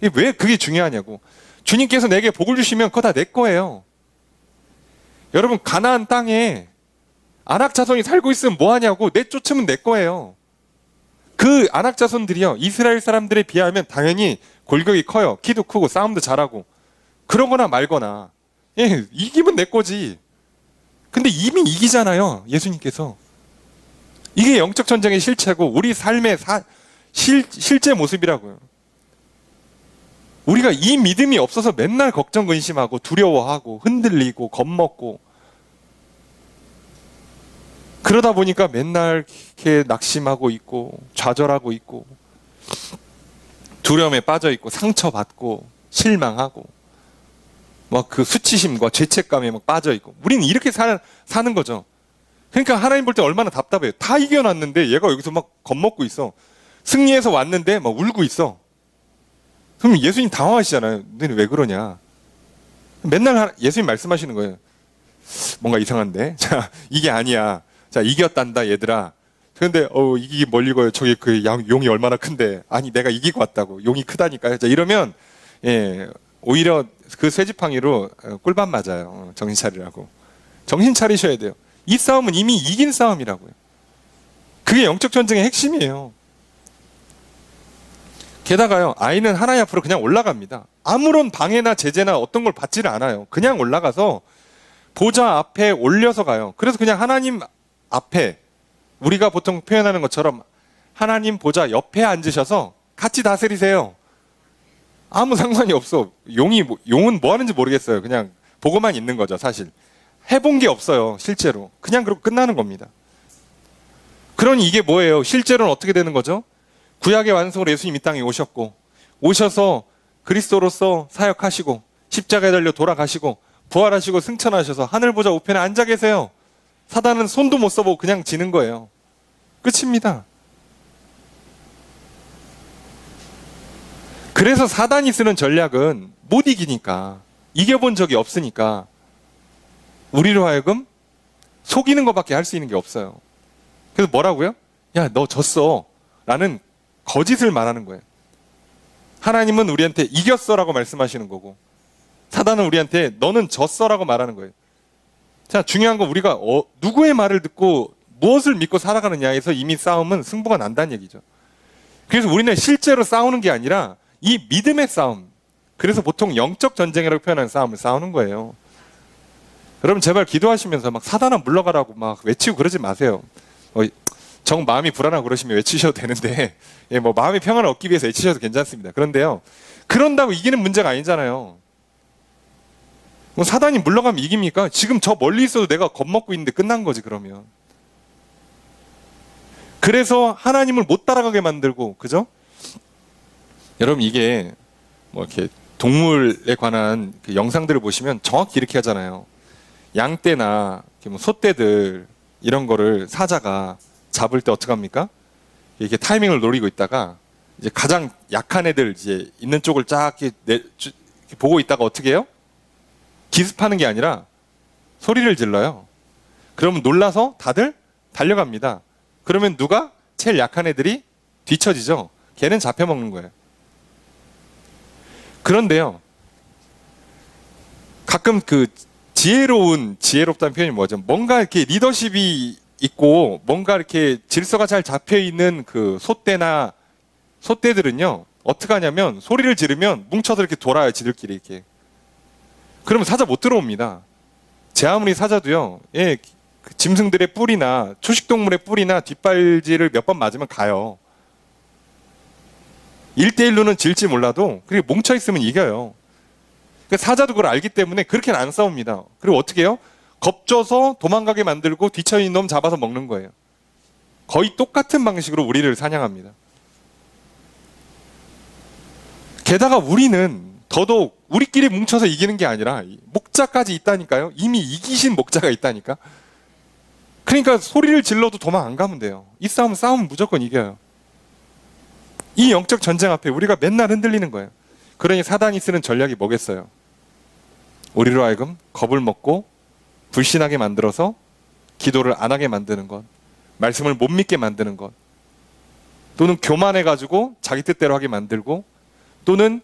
왜 그게 중요하냐고. 주님께서 내게 복을 주시면 그거 다 내 거예요. 여러분, 가나안 땅에 아낙 자손이 살고 있으면 뭐 하냐고. 내쫓으면 내 거예요. 그 아낙 자손들이요, 이스라엘 사람들에 비하면 당연히 골격이 커요. 키도 크고 싸움도 잘하고. 그러거나 말거나. 예, 이기면 내 거지. 근데 이미 이기잖아요, 예수님께서. 이게 영적 전쟁의 실체고 우리 삶의 실제 모습이라고요. 우리가 이 믿음이 없어서 맨날 걱정 근심하고 두려워하고 흔들리고 겁먹고 그러다 보니까 맨날 이렇게 낙심하고 있고 좌절하고 있고 두려움에 빠져 있고 상처받고 실망하고 막 그 수치심과 죄책감에 막 빠져 있고 우리는 이렇게 사는 거죠. 그러니까 하나님 볼 때 얼마나 답답해요. 다 이겨놨는데 얘가 여기서 막 겁먹고 있어. 승리해서 왔는데 막 울고 있어. 그럼 예수님 당황하시잖아요. 너는 왜 그러냐. 맨날 예수님 말씀하시는 거예요. 뭔가 이상한데. 자, 이게 아니야. 자, 이겼단다 얘들아. 그런데 이기기 멀리 거요. 저기 그 용이 얼마나 큰데. 아니, 내가 이기고 왔다고. 용이 크다니까요. 자, 이러면 예, 오히려 그 쇠지팡이로 꿀밤 맞아요. 정신 차리라고. 정신 차리셔야 돼요. 이 싸움은 이미 이긴 싸움이라고요. 그게 영적 전쟁의 핵심이에요. 게다가요, 아이는 하나님 앞으로 그냥 올라갑니다. 아무런 방해나 제재나 어떤 걸 받지를 않아요. 그냥 올라가서 보좌 앞에 올려서 가요. 그래서 그냥 하나님 앞에 우리가 보통 표현하는 것처럼 하나님 보좌 옆에 앉으셔서 같이 다스리세요. 아무 상관이 없어. 용은 뭐 하는지 모르겠어요. 그냥 보고만 있는 거죠, 사실. 해본 게 없어요, 실제로. 그냥 그러고 끝나는 겁니다. 그러니 이게 뭐예요? 실제로는 어떻게 되는 거죠? 구약의 완성으로 예수님 이 땅에 오셨고, 오셔서 그리스도로서 사역하시고, 십자가에 달려 돌아가시고, 부활하시고 승천하셔서 하늘 보좌 우편에 앉아 계세요. 사단은 손도 못 써보고 그냥 지는 거예요. 끝입니다. 그래서 사단이 쓰는 전략은 못 이기니까, 이겨본 적이 없으니까 우리로 하여금 속이는 것밖에 할 수 있는 게 없어요. 그래서 뭐라고요? 야, 너 졌어 라는 거짓을 말하는 거예요. 하나님은 우리한테 이겼어라고 말씀하시는 거고, 사단은 우리한테 너는 졌어라고 말하는 거예요. 자, 중요한 건 우리가 누구의 말을 듣고 무엇을 믿고 살아가느냐에서 이미 싸움은 승부가 난다는 얘기죠. 그래서 우리는 실제로 싸우는 게 아니라 이 믿음의 싸움, 그래서 보통 영적 전쟁이라고 표현하는 싸움을 싸우는 거예요. 여러분, 제발 기도하시면서 막 사단아 물러가라고 막 외치고 그러지 마세요. 정 마음이 불안하고 그러시면 외치셔도 되는데, 예, 뭐 마음의 평안을 얻기 위해서 외치셔도 괜찮습니다. 그런데요, 그런다고 이기는 문제가 아니잖아요. 뭐 사단이 물러가면 이깁니까? 지금 저 멀리 있어도 내가 겁먹고 있는데 끝난 거지, 그러면. 그래서 하나님을 못 따라가게 만들고, 그죠? 여러분, 이게 뭐 이렇게 동물에 관한 그 영상들을 보시면 정확히 이렇게 하잖아요. 양떼나 뭐 소떼들 이런 거를 사자가 잡을 때 어떻게 합니까? 이렇게 타이밍을 노리고 있다가 이제 가장 약한 애들 이제 있는 쪽을 쫙 이렇게 보고 있다가 어떻게 해요? 기습하는 게 아니라 소리를 질러요. 그러면 놀라서 다들 달려갑니다. 그러면 누가? 제일 약한 애들이 뒤처지죠. 걔는 잡혀먹는 거예요. 그런데요, 가끔 그 지혜롭다는 표현이 뭐죠? 뭔가 이렇게 리더십이 있고 뭔가 이렇게 질서가 잘 잡혀 있는 그 소떼들은요, 어떻게 하냐면 소리를 지르면 뭉쳐서 이렇게 돌아요, 지들끼리 이렇게. 그러면 사자 못 들어옵니다. 제 아무리 사자도요, 예, 그 짐승들의 뿔이나 초식동물의 뿔이나 뒷발질을 몇 번 맞으면 가요. 1대1로는 질지 몰라도 그렇게 뭉쳐있으면 이겨요. 그러니까 사자도 그걸 알기 때문에 그렇게는 안 싸웁니다. 그리고 어떻게 해요? 겁줘서 도망가게 만들고 뒤처진 놈 잡아서 먹는 거예요. 거의 똑같은 방식으로 우리를 사냥합니다. 게다가 우리는 더더욱 우리끼리 뭉쳐서 이기는 게 아니라 목자까지 있다니까요. 이미 이기신 목자가 있다니까. 그러니까 소리를 질러도 도망 안 가면 돼요. 이 싸움은 무조건 이겨요. 이 영적 전쟁 앞에 우리가 맨날 흔들리는 거예요. 그러니 사단이 쓰는 전략이 뭐겠어요? 우리로 하여금 겁을 먹고 불신하게 만들어서 기도를 안 하게 만드는 것, 말씀을 못 믿게 만드는 것, 또는 교만해가지고 자기 뜻대로 하게 만들고, 또는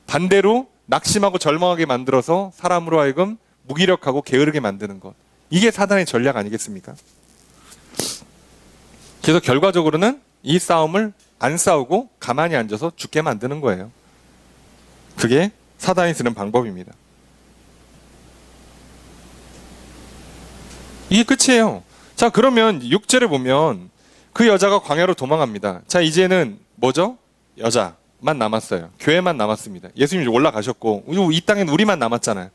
반대로 낙심하고 절망하게 만들어서 사람으로 하여금 무기력하고 게으르게 만드는 것. 이게 사단의 전략 아니겠습니까? 그래서 결과적으로는 이 싸움을 안 싸우고 가만히 앉아서 죽게 만드는 거예요. 그게 사단이 쓰는 방법입니다. 이게 끝이에요. 자, 그러면 6절에 보면 그 여자가 광야로 도망갑니다. 자, 이제는 뭐죠? 여자만 남았어요. 교회만 남았습니다. 예수님이 올라가셨고 이 땅엔 우리만 남았잖아요.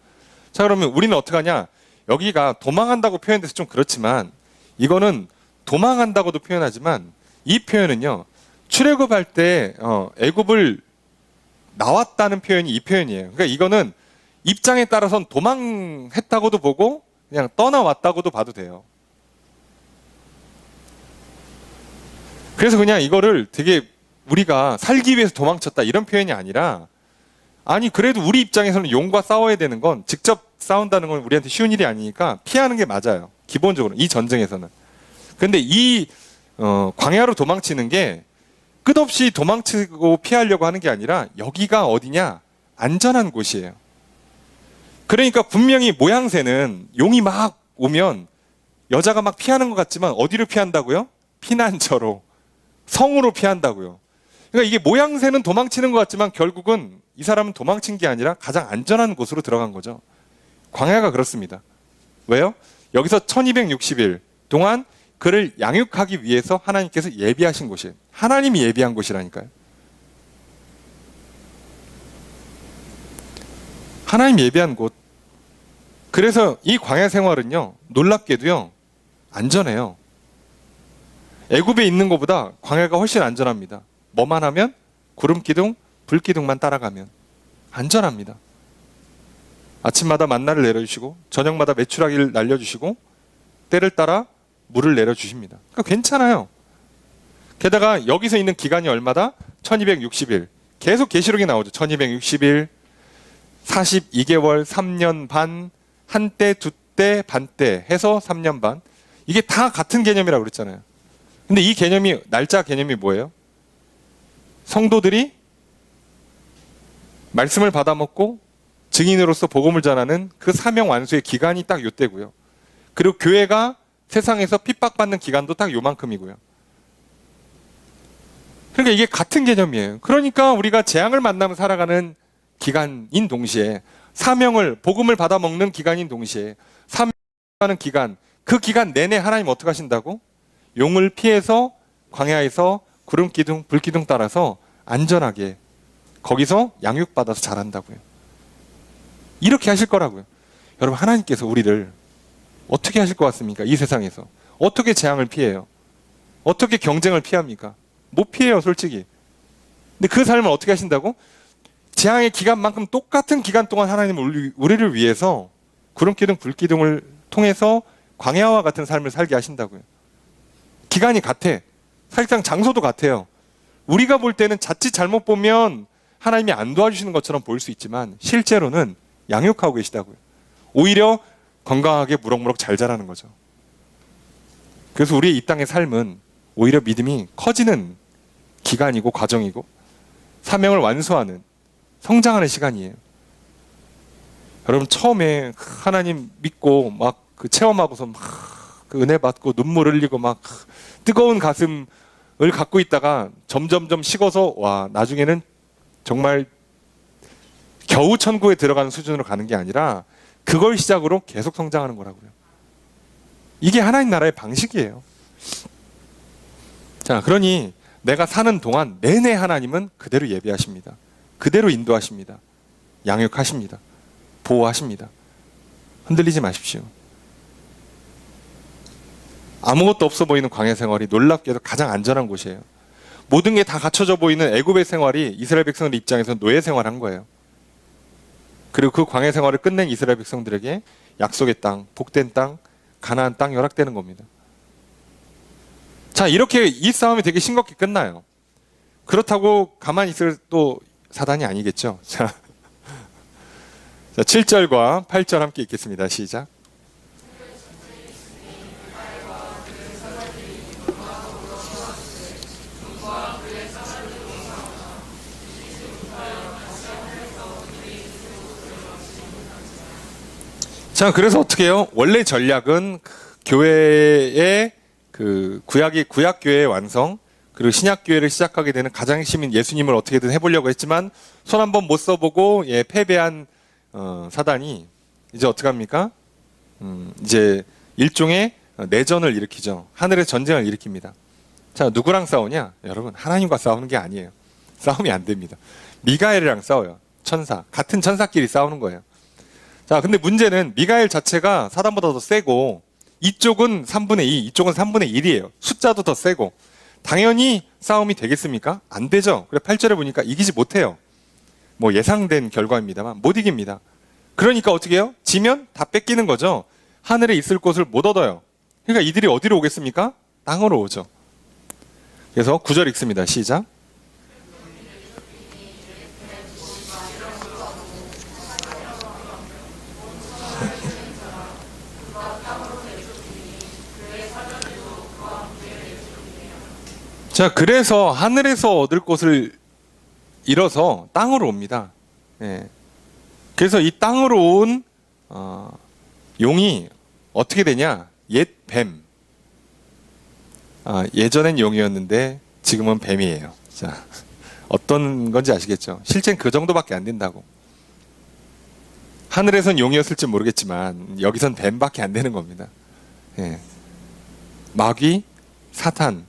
자, 그러면 우리는 어떻게 하냐? 여기가 도망한다고 표현돼서 좀 그렇지만, 이거는 도망한다고도 표현하지만 이 표현은요, 출애굽할 때 애굽을 나왔다는 표현이 이 표현이에요. 그러니까 이거는 입장에 따라서는 도망했다고도 보고 그냥 떠나왔다고도 봐도 돼요. 그래서 그냥 이거를 되게 우리가 살기 위해서 도망쳤다 이런 표현이 아니라, 아니 그래도 우리 입장에서는 용과 싸워야 되는 건, 직접 싸운다는 건 우리한테 쉬운 일이 아니니까 피하는 게 맞아요. 기본적으로 이 전쟁에서는. 근데 이 광야로 도망치는 게 끝없이 도망치고 피하려고 하는 게 아니라, 여기가 어디냐? 안전한 곳이에요. 그러니까 분명히 모양새는 용이 막 오면 여자가 막 피하는 것 같지만 어디로 피한다고요? 피난처로, 성으로 피한다고요. 그러니까 이게 모양새는 도망치는 것 같지만 결국은 이 사람은 도망친 게 아니라 가장 안전한 곳으로 들어간 거죠. 광야가 그렇습니다. 왜요? 여기서 1260일 동안 그를 양육하기 위해서 하나님께서 예비하신 곳이에요. 하나님이 예비한 곳이라니까요. 하나님 예비한 곳. 그래서 이 광야 생활은요, 놀랍게도요, 안전해요. 애굽에 있는 것보다 광야가 훨씬 안전합니다. 뭐만 하면? 구름기둥, 불기둥만 따라가면 안전합니다. 아침마다 만나를 내려주시고 저녁마다 메추라기를 날려주시고 때를 따라 물을 내려주십니다. 그러니까 괜찮아요. 게다가 여기서 있는 기간이 얼마다? 1260일. 계속 계시록이 나오죠. 1260일, 42개월, 3년 반, 한때, 두때, 반때 해서 3년 반. 이게 다 같은 개념이라고 그랬잖아요. 근데 이 개념이, 날짜 개념이 뭐예요? 성도들이 말씀을 받아먹고 증인으로서 복음을 전하는 그 사명 완수의 기간이 딱 요때고요. 그리고 교회가 세상에서 핍박받는 기간도 딱 요만큼이고요. 그러니까 이게 같은 개념이에요. 그러니까 우리가 재앙을 만나면 살아가는 기간인 동시에, 사명을, 복음을 받아먹는 기간인 동시에, 사명하는 기간, 그 기간 내내 하나님 어떻게 하신다고? 용을 피해서 광야에서 구름기둥, 불기둥 따라서 안전하게 거기서 양육받아서 자란다고요. 이렇게 하실 거라고요. 여러분, 하나님께서 우리를 어떻게 하실 것 같습니까? 이 세상에서 어떻게 재앙을 피해요? 어떻게 경쟁을 피합니까? 못 피해요, 솔직히. 근데 그 삶을 어떻게 하신다고? 재앙의 기간만큼 똑같은 기간 동안 하나님은 우리를 위해서 구름기둥, 불기둥을 통해서 광야와 같은 삶을 살게 하신다고요. 기간이 같아. 사실상 장소도 같아요. 우리가 볼 때는 자칫 잘못 보면 하나님이 안 도와주시는 것처럼 보일 수 있지만 실제로는 양육하고 계시다고요. 오히려 건강하게 무럭무럭 잘 자라는 거죠. 그래서 우리의 이 땅의 삶은 오히려 믿음이 커지는 기간이고 과정이고 사명을 완수하는 성장하는 시간이에요. 여러분 처음에 하나님 믿고 막 그 체험하고서 막 그 은혜 받고 눈물 흘리고 막 뜨거운 가슴을 갖고 있다가 점점점 식어서 와 나중에는 정말 겨우 천국에 들어가는 수준으로 가는 게 아니라 그걸 시작으로 계속 성장하는 거라고요. 이게 하나님 나라의 방식이에요. 자, 그러니 내가 사는 동안 내내 하나님은 그대로 예비하십니다. 그대로 인도하십니다. 양육하십니다. 보호하십니다. 흔들리지 마십시오. 아무것도 없어 보이는 광야 생활이 놀랍게도 가장 안전한 곳이에요. 모든 게 다 갖춰져 보이는 애굽의 생활이 이스라엘 백성들 입장에서 노예 생활한 거예요. 그리고 그 광야 생활을 끝낸 이스라엘 백성들에게 약속의 땅, 복된 땅, 가나안 땅 열악되는 겁니다. 자, 이렇게 이 싸움이 되게 싱겁게 끝나요. 그렇다고 가만히 있을 또 사단이 아니겠죠. 자, 7절과 8절 함께 읽겠습니다. 시작. 자, 그래서 어떻게 해요? 원래 전략은 교회의 구약 교회의 완성, 그리고 신약 교회를 시작하게 되는 가장 핵심인 예수님을 어떻게든 해보려고 했지만 손 한번 못 써보고 패배한 사단이 이제 어떻게 합니까? 이제 일종의 내전을 일으키죠. 하늘의 전쟁을 일으킵니다. 자, 누구랑 싸우냐? 여러분, 하나님과 싸우는 게 아니에요. 싸움이 안 됩니다. 미가엘이랑 싸워요. 천사. 같은 천사끼리 싸우는 거예요. 자, 근데 문제는 미가엘 자체가 사단보다 더 세고 이쪽은 3분의 2, 이쪽은 3분의 1이에요. 숫자도 더 세고 당연히 싸움이 되겠습니까? 안 되죠. 그래 8절에 보니까 이기지 못해요. 뭐 예상된 결과입니다만 못 이깁니다. 그러니까 어떻게 해요? 지면 다 뺏기는 거죠. 하늘에 있을 곳을 못 얻어요. 그러니까 이들이 어디로 오겠습니까? 땅으로 오죠. 그래서 9절 읽습니다. 시작. 자, 그래서 하늘에서 얻을 것을 잃어서 땅으로 옵니다. 예. 그래서 이 땅으로 온 용이 어떻게 되냐? 옛 뱀. 예전엔 용이었는데 지금은 뱀이에요. 자, 어떤 건지 아시겠죠? 실제는 그 정도밖에 안 된다고. 하늘에선 용이었을지 모르겠지만 여기선 뱀밖에 안 되는 겁니다. 예. 마귀, 사탄,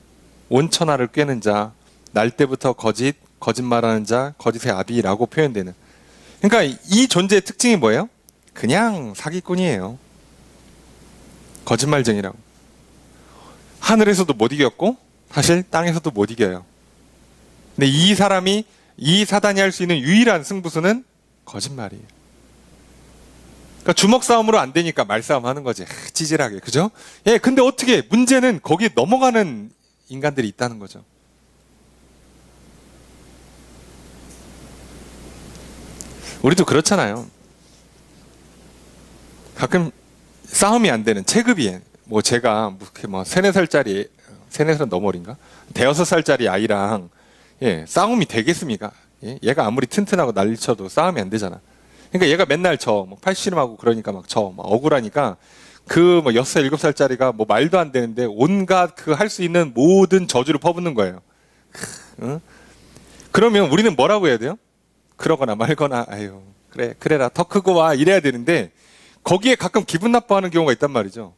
온 천하를 꿰는 자, 날 때부터 거짓말하는 자, 거짓의 아비라고 표현되는. 그러니까 이 존재의 특징이 뭐예요? 그냥 사기꾼이에요. 거짓말쟁이라고. 하늘에서도 못 이겼고 사실 땅에서도 못 이겨요. 근데 이 사단이 할 수 있는 유일한 승부수는 거짓말이에요. 그러니까 주먹 싸움으로 안 되니까 말싸움 하는 거지. 찌질하게. 그죠? 예, 근데 어떻게 문제는 거기에 넘어가는 인간들이 있다는 거죠. 우리도 그렇잖아요. 가끔 싸움이 안 되는 체급이 뭐 제가 뭐 3, 4살짜리 3, 4살 너무 어린가? 5살짜리 아이랑 싸움이 되겠습니까? 얘가 아무리 튼튼하고 난리쳐도 싸움이 안 되잖아. 그러니까 얘가 맨날 뭐 팔씨름하고 그러니까 막 억울하니까 그 뭐 6, 7살짜리가 뭐 말도 안 되는데 온갖 그 할 수 있는 모든 저주를 퍼붓는 거예요. 응? 그러면 우리는 뭐라고 해야 돼요? 그러거나 말거나 아유 그래라 더 크고 와 이래야 되는데 거기에 가끔 기분 나빠하는 경우가 있단 말이죠.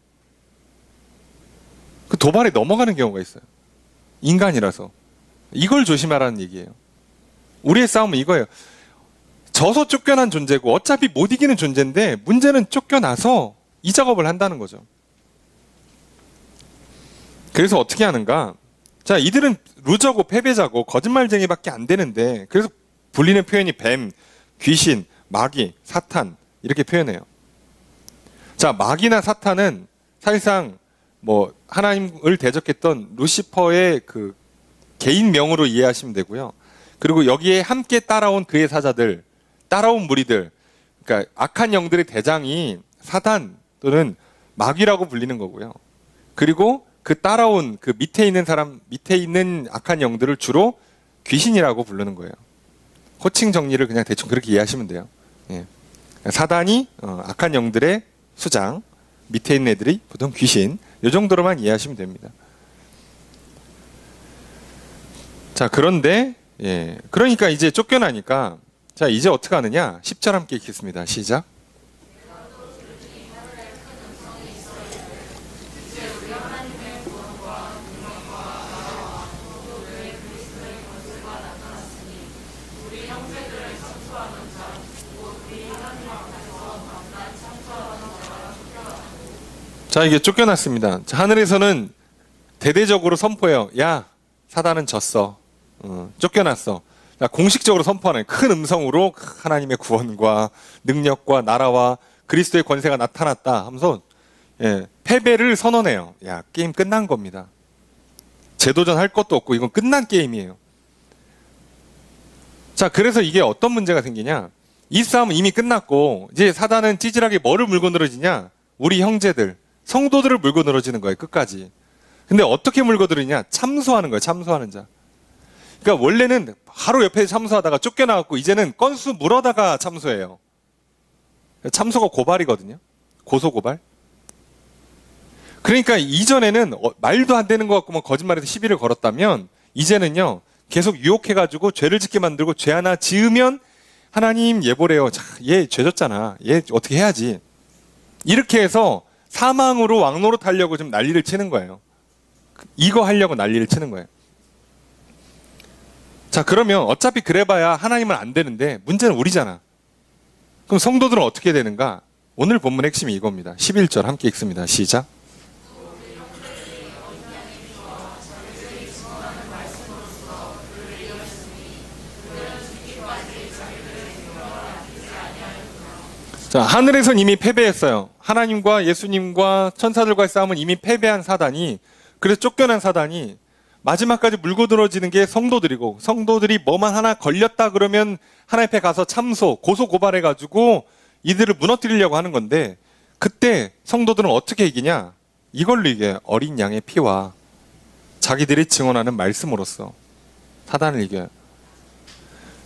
그 도발에 넘어가는 경우가 있어요. 인간이라서. 이걸 조심하라는 얘기예요. 우리의 싸움은 이거예요. 져서 쫓겨난 존재고 어차피 못 이기는 존재인데 문제는 쫓겨나서 이 작업을 한다는 거죠. 그래서 어떻게 하는가? 자, 이들은 루저고 패배자고 거짓말쟁이밖에 안 되는데 그래서 불리는 표현이 뱀, 귀신, 마귀, 사탄 이렇게 표현해요. 자, 마귀나 사탄은 사실상 뭐 하나님을 대적했던 루시퍼의 그 개인명으로 이해하시면 되고요. 그리고 여기에 함께 따라온 그의 사자들, 따라온 무리들, 그러니까 악한 영들의 대장이 사단 또는 마귀라고 불리는 거고요. 그리고 그 따라온 그 밑에 있는 사람, 밑에 있는 악한 영들을 주로 귀신이라고 부르는 거예요. 호칭 정리를 그냥 대충 그렇게 이해하시면 돼요. 예. 사단이 악한 영들의 수장, 밑에 있는 애들이 보통 귀신, 이 정도로만 이해하시면 됩니다. 자, 그런데 그러니까 이제 쫓겨나니까 자, 이제 어떻게 하느냐? 10절 함께 읽겠습니다. 시작. 자, 이게 쫓겨났습니다. 자, 하늘에서는 대대적으로 선포해요. 야, 사단은 졌어. 쫓겨났어. 자, 공식적으로 선포하는 큰 음성으로 하나님의 구원과 능력과 나라와 그리스도의 권세가 나타났다 하면서 패배를 선언해요. 야, 게임 끝난 겁니다. 재도전 할 것도 없고 이건 끝난 게임이에요. 자, 그래서 이게 어떤 문제가 생기냐? 이 싸움은 이미 끝났고 이제 사단은 찌질하게 뭐를 물고 늘어지냐? 우리 형제들, 성도들을 물고 늘어지는 거예요. 끝까지. 근데 어떻게 물고 늘어지냐? 참소하는 거예요. 참소하는 자. 그러니까 원래는 바로 옆에 참소하다가 쫓겨나갖고 이제는 건수 물어다가 참소해요. 참소가 고발이거든요. 고소고발. 그러니까 이전에는 말도 안 되는 것 같고 뭐 거짓말해서 시비를 걸었다면 이제는요 계속 유혹해가지고 죄를 짓게 만들고 죄 하나 지으면 하나님 예보래요. 자, 얘 죄 졌잖아. 얘 어떻게 해야지. 이렇게 해서 사망으로 왕노릇 하려고 좀 난리를 치는 거예요. 이거 하려고 난리를 치는 거예요. 자, 그러면 어차피 그래봐야 하나님은 안 되는데 문제는 우리잖아. 그럼 성도들은 어떻게 되는가? 오늘 본문 핵심이 이겁니다. 11절 함께 읽습니다. 시작. 자, 하늘에선 이미 패배했어요. 하나님과 예수님과 천사들과의 싸움은 이미 패배한 사단이, 그래서 쫓겨난 사단이 마지막까지 물고 늘어지는 게 성도들이고, 성도들이 뭐만 하나 걸렸다 그러면 하나님 앞에 가서 참소, 고소 고발해가지고 이들을 무너뜨리려고 하는 건데, 그때 성도들은 어떻게 이기냐? 이걸로 이겨요. 어린 양의 피와 자기들이 증언하는 말씀으로써 사단을 이겨요.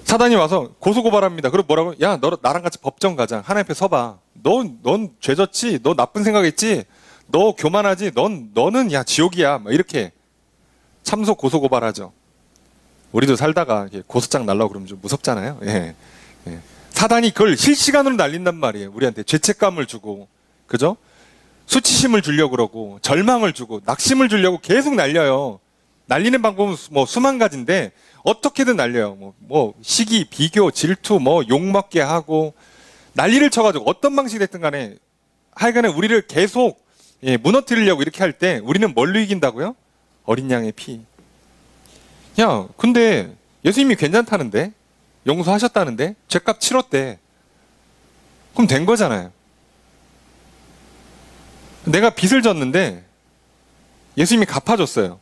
사단이 와서 고소고발합니다. 그리고 뭐라고? 야, 너 나랑 같이 법정 가자. 하나님 앞에 서봐. 넌 죄졌지? 너 나쁜 생각했지? 너 교만하지? 너는 야 지옥이야. 막 이렇게 참소 고소고발하죠. 우리도 살다가 고소장 날라고 그러면 좀 무섭잖아요. 예. 사단이 그걸 실시간으로 날린단 말이에요. 우리한테 죄책감을 주고, 그죠? 수치심을 주려고 그러고, 절망을 주고, 낙심을 주려고 계속 날려요. 날리는 방법은 뭐 수만 가지인데 어떻게든 날려요. 뭐 시기, 비교, 질투, 뭐 욕먹게 하고 난리를 쳐가지고 어떤 방식이 됐든 간에 하여간에 우리를 계속 무너뜨리려고 이렇게 할 때 우리는 뭘로 이긴다고요? 어린 양의 피. 야, 근데 예수님이 괜찮다는데? 용서하셨다는데? 죄값 치렀대. 그럼 된 거잖아요. 내가 빚을 졌는데 예수님이 갚아줬어요.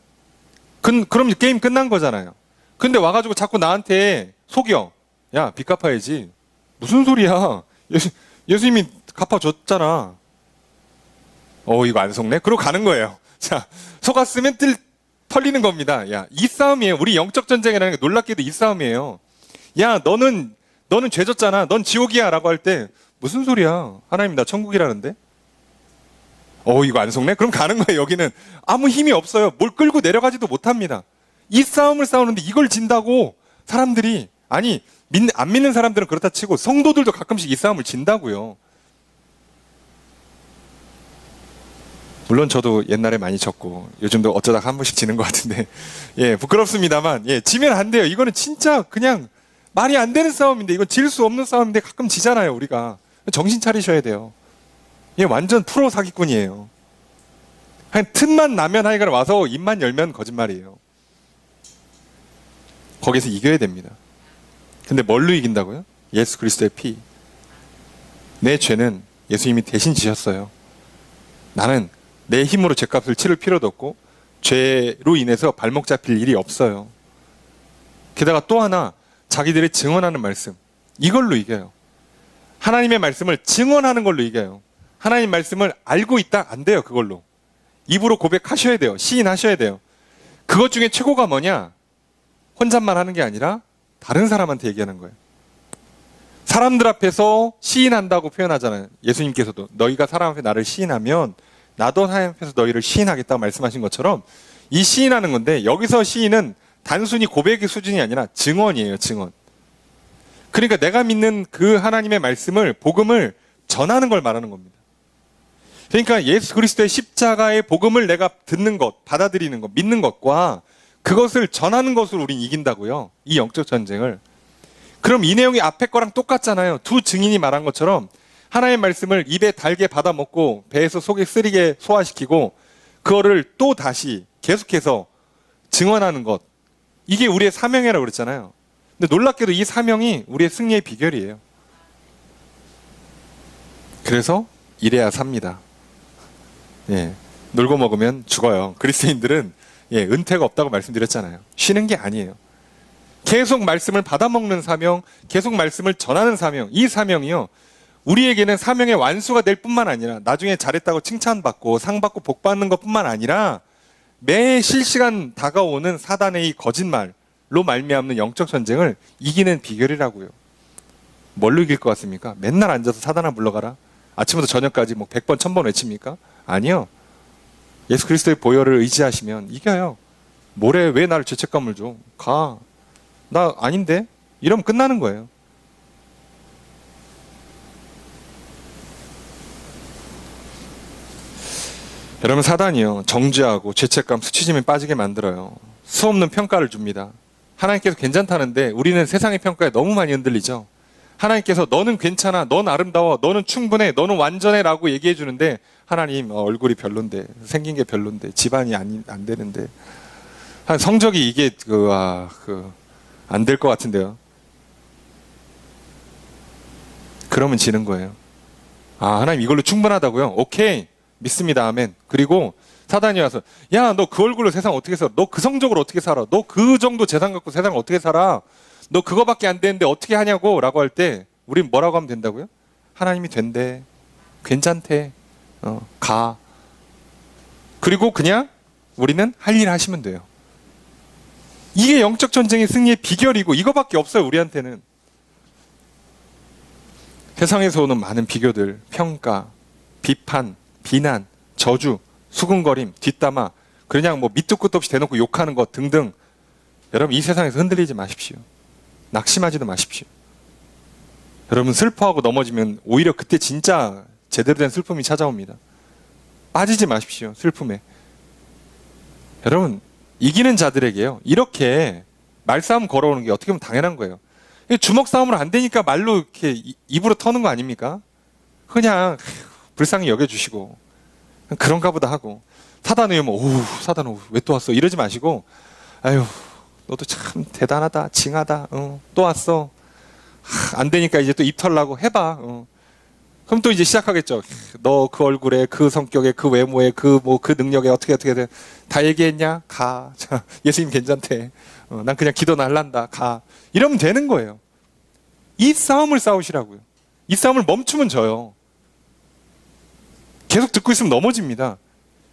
그럼 게임 끝난 거잖아요. 근데 와가지고 자꾸 나한테 속여. 야, 빚 갚아야지. 무슨 소리야. 예수님이 갚아줬잖아. 이거 안 속네? 그러고 가는 거예요. 자, 속았으면 털리는 겁니다. 야, 이 싸움이에요. 우리 영적 전쟁이라는 게 놀랍게도 이 싸움이에요. 야, 너는 죄 졌잖아. 넌 지옥이야. 라고 할 때, 무슨 소리야. 하나님 나 천국이라는데? 이거 안 속네? 그럼 가는 거예요. 여기는 아무 힘이 없어요. 뭘 끌고 내려가지도 못합니다. 이 싸움을 싸우는데 이걸 진다고 사람들이, 아니 안 믿는 사람들은 그렇다 치고 성도들도 가끔씩 이 싸움을 진다고요. 물론 저도 옛날에 많이 졌고 요즘도 어쩌다가 한 번씩 지는 것 같은데 부끄럽습니다만 지면 안 돼요. 이거는 진짜 그냥 말이 안 되는 싸움인데, 이건 질 수 없는 싸움인데 가끔 지잖아요. 우리가 정신 차리셔야 돼요. 완전 프로 사기꾼이에요. 한 틈만 나면 하여간 와서 입만 열면 거짓말이에요. 거기서 이겨야 됩니다. 근데 뭘로 이긴다고요? 예수 그리스도의 피. 내 죄는 예수님이 대신 지셨어요. 나는 내 힘으로 죄값을 치를 필요도 없고 죄로 인해서 발목 잡힐 일이 없어요. 게다가 또 하나, 자기들이 증언하는 말씀, 이걸로 이겨요. 하나님의 말씀을 증언하는 걸로 이겨요. 하나님 말씀을 알고 있다? 안 돼요, 그걸로. 입으로 고백하셔야 돼요. 시인하셔야 돼요. 그것 중에 최고가 뭐냐? 혼잣말 하는 게 아니라 다른 사람한테 얘기하는 거예요. 사람들 앞에서 시인한다고 표현하잖아요. 예수님께서도 너희가 사람 앞에 나를 시인하면 나도 하나님 앞에서 너희를 시인하겠다고 말씀하신 것처럼 이 시인하는 건데, 여기서 시인은 단순히 고백의 수준이 아니라 증언이에요, 증언. 그러니까 내가 믿는 그 하나님의 말씀을, 복음을 전하는 걸 말하는 겁니다. 그러니까 예수 그리스도의 십자가의 복음을 내가 듣는 것, 받아들이는 것, 믿는 것과 그것을 전하는 것으로 우린 이긴다고요. 이 영적 전쟁을. 그럼 이 내용이 앞에 거랑 똑같잖아요. 두 증인이 말한 것처럼 하나님의 말씀을 입에 달게 받아먹고 배에서 속에 쓰리게 소화시키고 그거를 또 다시 계속해서 증언하는 것. 이게 우리의 사명이라고 그랬잖아요. 근데 놀랍게도 이 사명이 우리의 승리의 비결이에요. 그래서 이래야 삽니다. 예, 놀고 먹으면 죽어요. 그리스도인들은 은퇴가 없다고 말씀드렸잖아요. 쉬는 게 아니에요. 계속 말씀을 받아먹는 사명, 계속 말씀을 전하는 사명, 이 사명이요, 우리에게는 사명의 완수가 될 뿐만 아니라 나중에 잘했다고 칭찬받고 상받고 복받는 것뿐만 아니라 매 실시간 다가오는 사단의 이 거짓말로 말미암는 영적 전쟁을 이기는 비결이라고요. 뭘로 이길 것 같습니까? 맨날 앉아서 사단아 물러가라? 아침부터 저녁까지 뭐 100번 1000번 외칩니까? 아니요. 예수 그리스도의 보혈을 의지하시면 이겨요. 모레 왜 나를 죄책감을 줘? 가. 나 아닌데? 이러면 끝나는 거예요. 여러분, 사단이요, 정죄하고 죄책감, 수치심에 빠지게 만들어요. 수없는 평가를 줍니다. 하나님께서 괜찮다는데 우리는 세상의 평가에 너무 많이 흔들리죠. 하나님께서 너는 괜찮아, 넌 아름다워, 너는 충분해, 너는 완전해 라고 얘기해 주는데 하나님 얼굴이 별론데, 생긴 게 별론데, 집안이 안 되는데, 성적이 이게 안 될 것 같은데요. 그러면 지는 거예요. 아, 하나님 이걸로 충분하다고요? 오케이, 믿습니다. 아멘. 그리고 사단이 와서 야, 너 그 얼굴로 세상 어떻게 살아? 너 그 성적으로 어떻게 살아? 너 그 정도 재산 갖고 세상 어떻게 살아? 너 그거밖에 안 되는데 어떻게 하냐고 라고 할 때 우린 뭐라고 하면 된다고요? 하나님이 된대, 괜찮대, 가. 그리고 그냥 우리는 할 일 하시면 돼요. 이게 영적 전쟁의 승리의 비결이고 이거밖에 없어요. 우리한테는. 세상에서 오는 많은 비교들, 평가, 비판, 비난, 저주, 수군거림, 뒷담화, 그냥 뭐 밑도 끝도 없이 대놓고 욕하는 것 등등, 여러분 이 세상에서 흔들리지 마십시오. 낙심하지도 마십시오. 여러분 슬퍼하고 넘어지면 오히려 그때 진짜 제대로 된 슬픔이 찾아옵니다. 빠지지 마십시오, 슬픔에. 여러분, 이기는 자들에게요, 이렇게 말싸움 걸어오는 게 어떻게 보면 당연한 거예요. 주먹 싸움으로 안 되니까 말로 이렇게 입으로 터는 거 아닙니까? 그냥 불쌍히 여겨주시고 그런가 보다 하고, 사단이 오면 오우 사단 왜 또 왔어 이러지 마시고, 아유 너도 참 대단하다, 징하다, 또 왔어, 안 되니까 이제 또 입 털라고 해봐. 그럼 또 이제 시작하겠죠. 너 그 얼굴에, 그 성격에, 그 외모에, 그 능력에 어떻게 돼? 다 얘기했냐? 가. 자, 예수님 괜찮대. 난 그냥 기도나 할란다. 가. 이러면 되는 거예요. 이 싸움을 싸우시라고요. 이 싸움을 멈추면 져요. 계속 듣고 있으면 넘어집니다.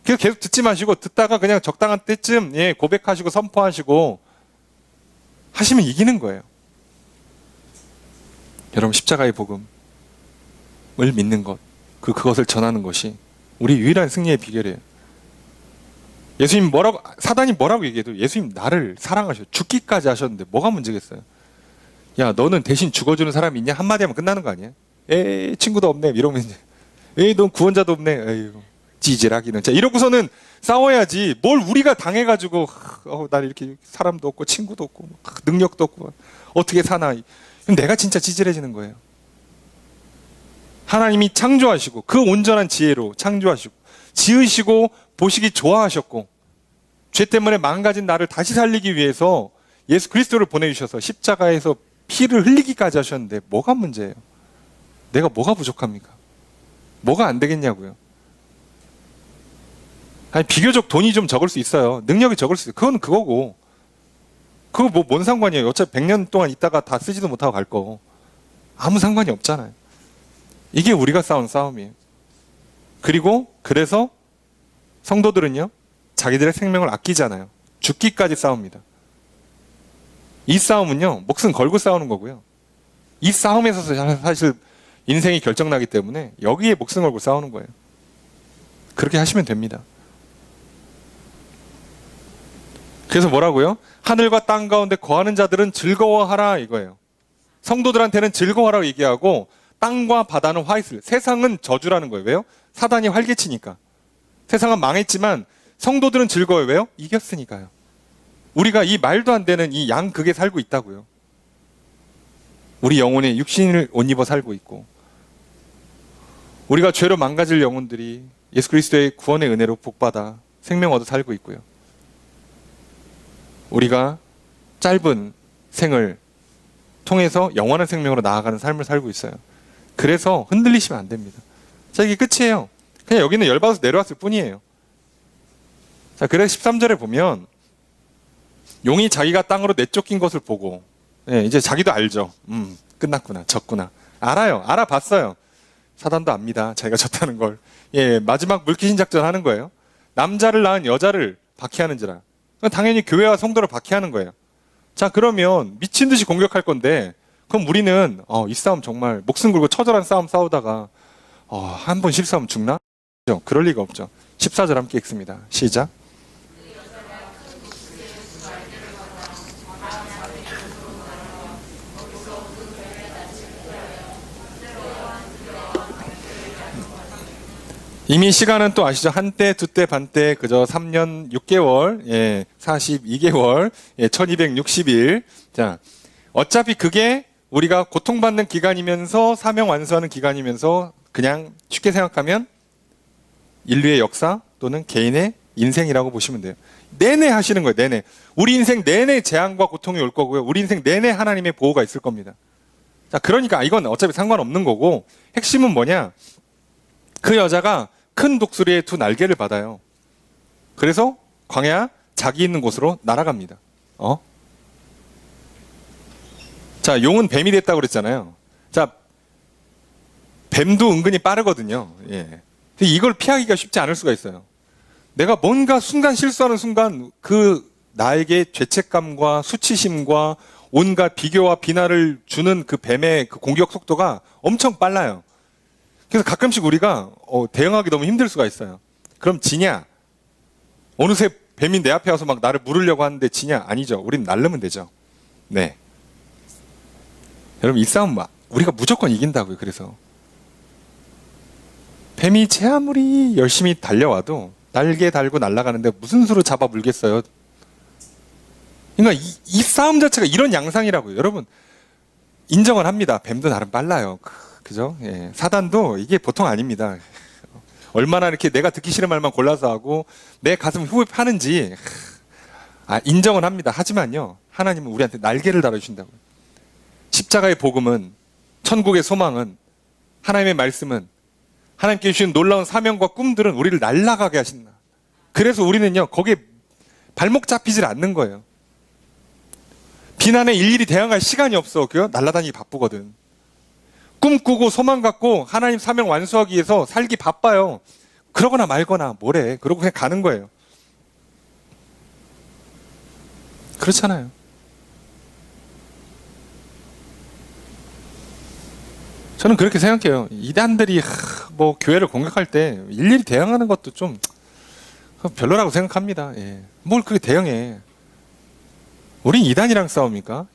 계속 듣지 마시고, 듣다가 그냥 적당한 때쯤 고백하시고 선포하시고 하시면 이기는 거예요. 여러분, 십자가의 복음을 믿는 것, 그것을 전하는 것이 우리 유일한 승리의 비결이에요. 예수님 사단이 뭐라고 얘기해도 예수님 나를 사랑하셔, 죽기까지 하셨는데 뭐가 문제겠어요? 야, 너는 대신 죽어주는 사람이 있냐? 한마디 하면 끝나는 거 아니야? 에이, 친구도 없네 이러면 이제, 에이, 넌 구원자도 없네, 에이, 찌질하기는. 자, 이러고서는 싸워야지. 뭘 우리가 당해가지고 나 이렇게 사람도 없고 친구도 없고 능력도 없고 어떻게 사나. 내가 진짜 찌질해지는 거예요. 하나님이 창조하시고 그 온전한 지혜로 창조하시고 지으시고 보시기 좋아하셨고, 죄 때문에 망가진 나를 다시 살리기 위해서 예수 그리스도를 보내주셔서 십자가에서 피를 흘리기까지 하셨는데 뭐가 문제예요? 내가 뭐가 부족합니까? 뭐가 안 되겠냐고요? 아니, 비교적 돈이 좀 적을 수 있어요. 능력이 적을 수 있어요. 그건 그거고, 그거 뭐 뭔 상관이에요? 어차피 100년 동안 있다가 다 쓰지도 못하고 갈 거. 아무 상관이 없잖아요. 이게 우리가 싸운 싸움이에요. 그리고 그래서 성도들은요, 자기들의 생명을 아끼잖아요. 죽기까지 싸웁니다. 이 싸움은요, 목숨 걸고 싸우는 거고요. 이 싸움에서 사실 인생이 결정나기 때문에 여기에 목숨 걸고 싸우는 거예요. 그렇게 하시면 됩니다. 그래서 뭐라고요? 하늘과 땅 가운데 거하는 자들은 즐거워하라 이거예요. 성도들한테는 즐거워하라고 얘기하고 땅과 바다는 화이슬. 세상은 저주라는 거예요. 왜요? 사단이 활개치니까. 세상은 망했지만 성도들은 즐거워요. 왜요? 이겼으니까요. 우리가 이 말도 안 되는 이 양극에 살고 있다고요. 우리 영혼에 육신을 옷 입어 살고 있고, 우리가 죄로 망가질 영혼들이 예수 그리스도의 구원의 은혜로 복받아 생명 얻어 살고 있고요. 우리가 짧은 생을 통해서 영원한 생명으로 나아가는 삶을 살고 있어요. 그래서 흔들리시면 안 됩니다. 자, 이게 끝이에요. 그냥 여기는 열받아서 내려왔을 뿐이에요. 자, 그래서 13절에 보면 용이 자기가 땅으로 내쫓긴 것을 보고, 이제 자기도 알죠. 끝났구나, 졌구나. 알아요. 알아봤어요. 사단도 압니다. 자기가 졌다는 걸. 마지막 물귀신 작전 하는 거예요. 남자를 낳은 여자를 박해하는지라. 당연히 교회와 성도를 박해하는 거예요. 자, 그러면 미친 듯이 공격할 건데, 그럼 우리는 이 싸움 정말 목숨 걸고 처절한 싸움 싸우다가 한 번 실수하면 죽나? 그럴 리가 없죠. 14절 함께 읽습니다. 시작. 이미 시간은 또 아시죠? 한때, 두때, 반때, 그저 3년 6개월, 42개월, 1260일. 자, 어차피 그게 우리가 고통받는 기간이면서 사명 완수하는 기간이면서 그냥 쉽게 생각하면 인류의 역사 또는 개인의 인생이라고 보시면 돼요. 내내 하시는 거예요, 내내. 우리 인생 내내 재앙과 고통이 올 거고요. 우리 인생 내내 하나님의 보호가 있을 겁니다. 자, 그러니까 이건 어차피 상관없는 거고, 핵심은 뭐냐? 그 여자가 큰 독수리의 두 날개를 받아요. 그래서 광야 자기 있는 곳으로 날아갑니다. 자, 용은 뱀이 됐다고 그랬잖아요. 자, 뱀도 은근히 빠르거든요. 근데 이걸 피하기가 쉽지 않을 수가 있어요. 내가 뭔가 순간 실수하는 순간 그 나에게 죄책감과 수치심과 온갖 비교와 비난을 주는 그 뱀의 그 공격 속도가 엄청 빨라요. 그래서 가끔씩 우리가 대응하기 너무 힘들 수가 있어요. 그럼 지냐? 어느새 뱀이 내 앞에 와서 막 나를 물으려고 하는데 지냐? 아니죠. 우린 날르면 되죠. 네. 여러분, 이 싸움 우리가 무조건 이긴다고요. 그래서 뱀이 제 아무리 열심히 달려와도 날개 달고 날아가는데 무슨 수로 잡아 물겠어요? 그러니까 이 싸움 자체가 이런 양상이라고요. 여러분, 인정을 합니다. 뱀도 나름 빨라요. 그죠? 사단도 이게 보통 아닙니다. 얼마나 이렇게 내가 듣기 싫은 말만 골라서 하고 내 가슴 후회하는지 인정은 합니다. 하지만요, 하나님은 우리한테 날개를 달아주신다고요. 십자가의 복음은, 천국의 소망은, 하나님의 말씀은, 하나님께 주신 놀라운 사명과 꿈들은 우리를 날아가게 하신다. 그래서 우리는요, 거기에 발목 잡히질 않는 거예요. 비난에 일일이 대항할 시간이 없어. 날아다니기 바쁘거든. 꿈꾸고 소망 갖고 하나님 사명 완수하기 위해서 살기 바빠요. 그러거나 말거나 뭐래. 그러고 그냥 가는 거예요. 그렇잖아요. 저는 그렇게 생각해요. 이단들이 뭐 교회를 공격할 때 일일이 대응하는 것도 좀 별로라고 생각합니다. 뭘 그렇게 대응해. 우린 이단이랑 싸웁니까?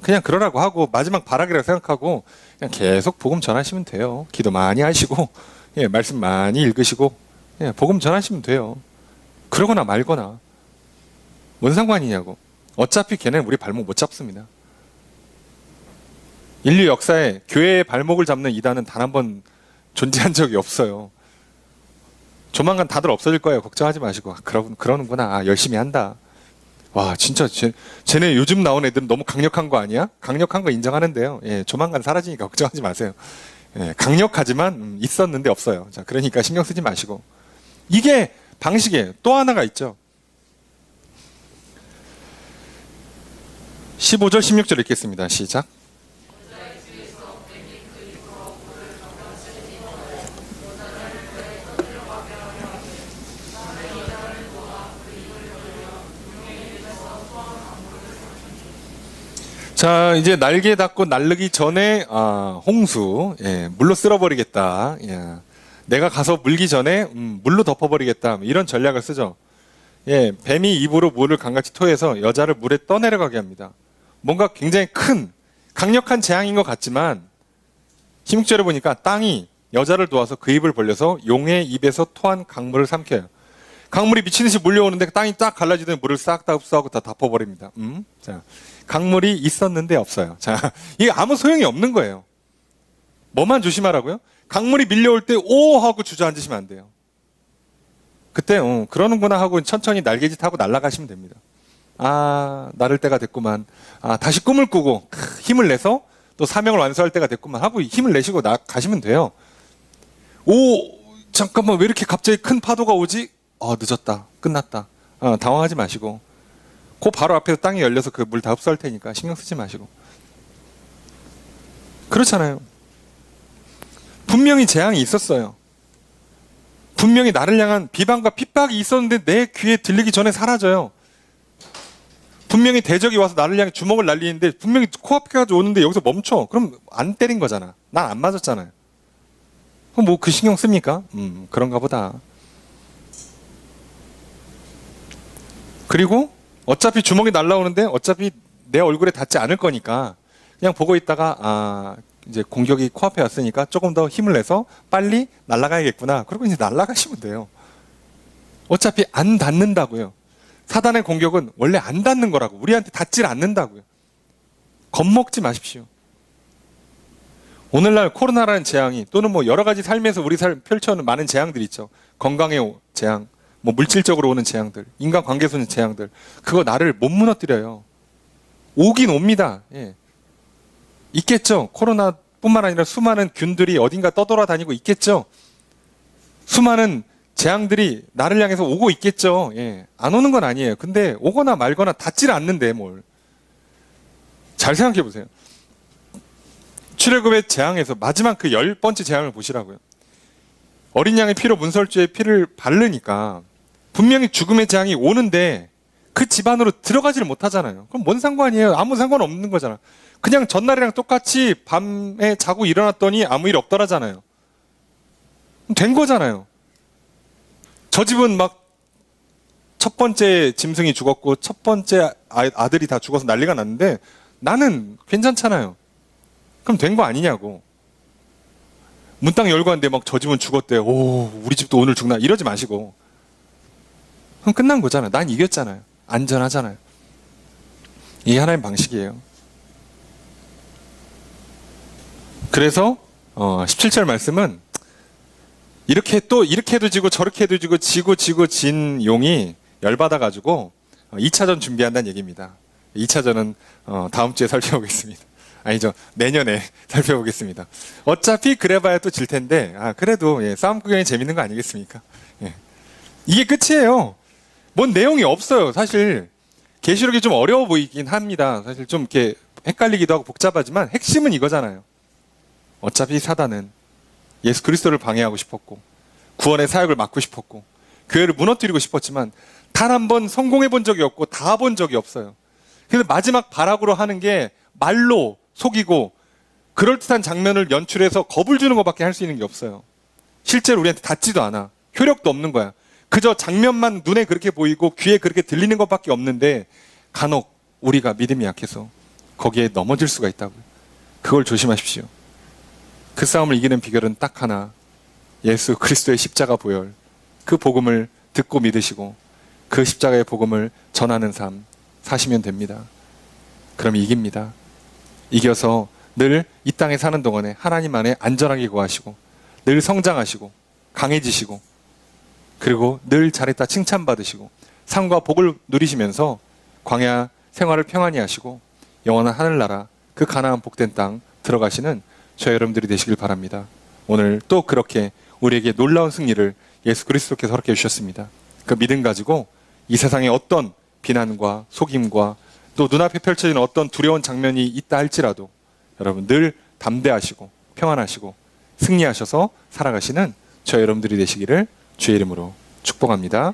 그냥 그러라고 하고 마지막 발악이라고 생각하고 그냥 계속 복음 전하시면 돼요. 기도 많이 하시고 말씀 많이 읽으시고 복음 전하시면 돼요. 그러거나 말거나 뭔 상관이냐고. 어차피 걔네는 우리 발목 못 잡습니다. 인류 역사에 교회의 발목을 잡는 이단은 단 한 번 존재한 적이 없어요. 조만간 다들 없어질 거예요. 걱정하지 마시고. 그러는구나. 열심히 한다. 와, 진짜 쟤네 요즘 나온 애들은 너무 강력한 거 아니야? 강력한 거 인정하는데요. 조만간 사라지니까 걱정하지 마세요. 강력하지만 있었는데 없어요. 자, 그러니까 신경 쓰지 마시고. 이게 방식이에요. 또 하나가 있죠. 15절, 16절 읽겠습니다. 시작. 자, 이제 날개 닿고 날르기 전에 홍수, 물로 쓸어버리겠다. 예, 내가 가서 물기 전에 물로 덮어버리겠다. 이런 전략을 쓰죠. 예, 뱀이 입으로 물을 강같이 토해서 여자를 물에 떠내려가게 합니다. 뭔가 굉장히 큰 강력한 재앙인 것 같지만 16절에 보니까 땅이 여자를 도와서 그 입을 벌려서 용의 입에서 토한 강물을 삼켜요. 강물이 미친 듯이 몰려오는데 땅이 딱 갈라지더니 물을 싹 다 흡수하고 다 덮어버립니다. 자, 강물이 있었는데 없어요. 자, 이게 아무 소용이 없는 거예요. 뭐만 조심하라고요? 강물이 밀려올 때 오 하고 주저앉으시면 안 돼요. 그때 그러는구나 하고 천천히 날개짓 하고 날아가시면 됩니다. 나를 때가 됐구만. 다시 꿈을 꾸고 힘을 내서 또 사명을 완수할 때가 됐구만 하고 힘을 내시고 나가시면 돼요. 잠깐만 왜 이렇게 갑자기 큰 파도가 오지? 늦었다. 끝났다. 당황하지 마시고 그 바로 앞에서 땅이 열려서 그 물 다 흡수할 테니까 신경 쓰지 마시고. 그렇잖아요. 분명히 재앙이 있었어요. 분명히 나를 향한 비방과 핍박이 있었는데 내 귀에 들리기 전에 사라져요. 분명히 대적이 와서 나를 향해 주먹을 날리는데 분명히 코앞까지 오는데 여기서 멈춰. 그럼 안 때린 거잖아. 난 안 맞았잖아요. 그럼 뭐 그 신경 씁니까? 그런가 보다. 그리고 어차피 주먹이 날라오는데 어차피 내 얼굴에 닿지 않을 거니까 그냥 보고 있다가 이제 공격이 코앞에 왔으니까 조금 더 힘을 내서 빨리 날아가야겠구나. 그리고 이제 날아가시면 돼요. 어차피 안 닿는다고요. 사단의 공격은 원래 안 닿는 거라고. 우리한테 닿질 않는다고요. 겁먹지 마십시오. 오늘날 코로나라는 재앙이 또는 뭐 여러 가지 삶에서 우리 삶 펼쳐오는 많은 재앙들이 있죠. 건강의 재앙, 뭐 물질적으로 오는 재앙들, 인간관계에서 오는 재앙들. 그거 나를 못 무너뜨려요. 오긴 옵니다. 예. 있겠죠. 코로나뿐만 아니라 수많은 균들이 어딘가 떠돌아다니고 있겠죠. 수많은 재앙들이 나를 향해서 오고 있겠죠. 예. 안 오는 건 아니에요. 근데 오거나 말거나 닿질 않는데 뭘. 잘 생각해 보세요. 출애굽의 재앙에서 마지막 그 10번째 재앙을 보시라고요. 어린 양의 피로 문설주에 피를 바르니까 분명히 죽음의 재앙이 오는데 그 집 안으로 들어가지를 못하잖아요. 그럼 뭔 상관이에요? 아무 상관없는 거잖아. 그냥 전날이랑 똑같이 밤에 자고 일어났더니 아무 일 없더라잖아요. 된 거잖아요. 저 집은 막 첫 번째 짐승이 죽었고 첫 번째 아들이 다 죽어서 난리가 났는데 나는 괜찮잖아요. 그럼 된 거 아니냐고. 문딱 열고 왔는데 막 저 집은 죽었대. 우리 집도 오늘 죽나? 이러지 마시고. 그럼 끝난 거잖아요. 난 이겼잖아요. 안전하잖아요. 이게 하나님 방식이에요. 그래서 17절 말씀은 이렇게 해도 지고 저렇게 해도 지고 진 용이 열받아가지고 2차전 준비한다는 얘기입니다. 2차전은 다음 주에 살펴보겠습니다. 아니죠. 내년에 살펴보겠습니다. 어차피 그래봐야 또 질 텐데 그래도 싸움 구경이 재밌는 거 아니겠습니까? 예. 이게 끝이에요. 뭔 내용이 없어요. 사실 계시록이 좀 어려워 보이긴 합니다. 사실 좀 이렇게 헷갈리기도 하고 복잡하지만 핵심은 이거잖아요. 어차피 사단은 예수 그리스도를 방해하고 싶었고 구원의 사역을 막고 싶었고 교회를 무너뜨리고 싶었지만 단 한 번 성공해 본 적이 없고 다 본 적이 없어요. 그래서 마지막 발악으로 하는 게 말로 속이고 그럴듯한 장면을 연출해서 겁을 주는 것밖에 할 수 있는 게 없어요. 실제로 우리한테 닿지도 않아. 효력도 없는 거야. 그저 장면만 눈에 그렇게 보이고 귀에 그렇게 들리는 것밖에 없는데 간혹 우리가 믿음이 약해서 거기에 넘어질 수가 있다고요. 그걸 조심하십시오. 그 싸움을 이기는 비결은 딱 하나. 예수 그리스도의 십자가 보혈. 그 복음을 듣고 믿으시고 그 십자가의 복음을 전하는 삶 사시면 됩니다. 그럼 이깁니다. 이겨서 늘 이 땅에 사는 동안에 하나님 안에 안전하게 거하시고 늘 성장하시고 강해지시고 그리고 늘 잘했다 칭찬받으시고 상과 복을 누리시면서 광야 생활을 평안히 하시고 영원한 하늘나라 그 가나안 복된 땅 들어가시는 저 여러분들이 되시길 바랍니다. 오늘 또 그렇게 우리에게 놀라운 승리를 예수 그리스도께서 허락해 주셨습니다. 그 믿음 가지고 이 세상에 어떤 비난과 속임과 또 눈앞에 펼쳐지는 어떤 두려운 장면이 있다 할지라도 여러분 늘 담대하시고 평안하시고 승리하셔서 살아가시는 저 여러분들이 되시기를 주의 이름으로 축복합니다.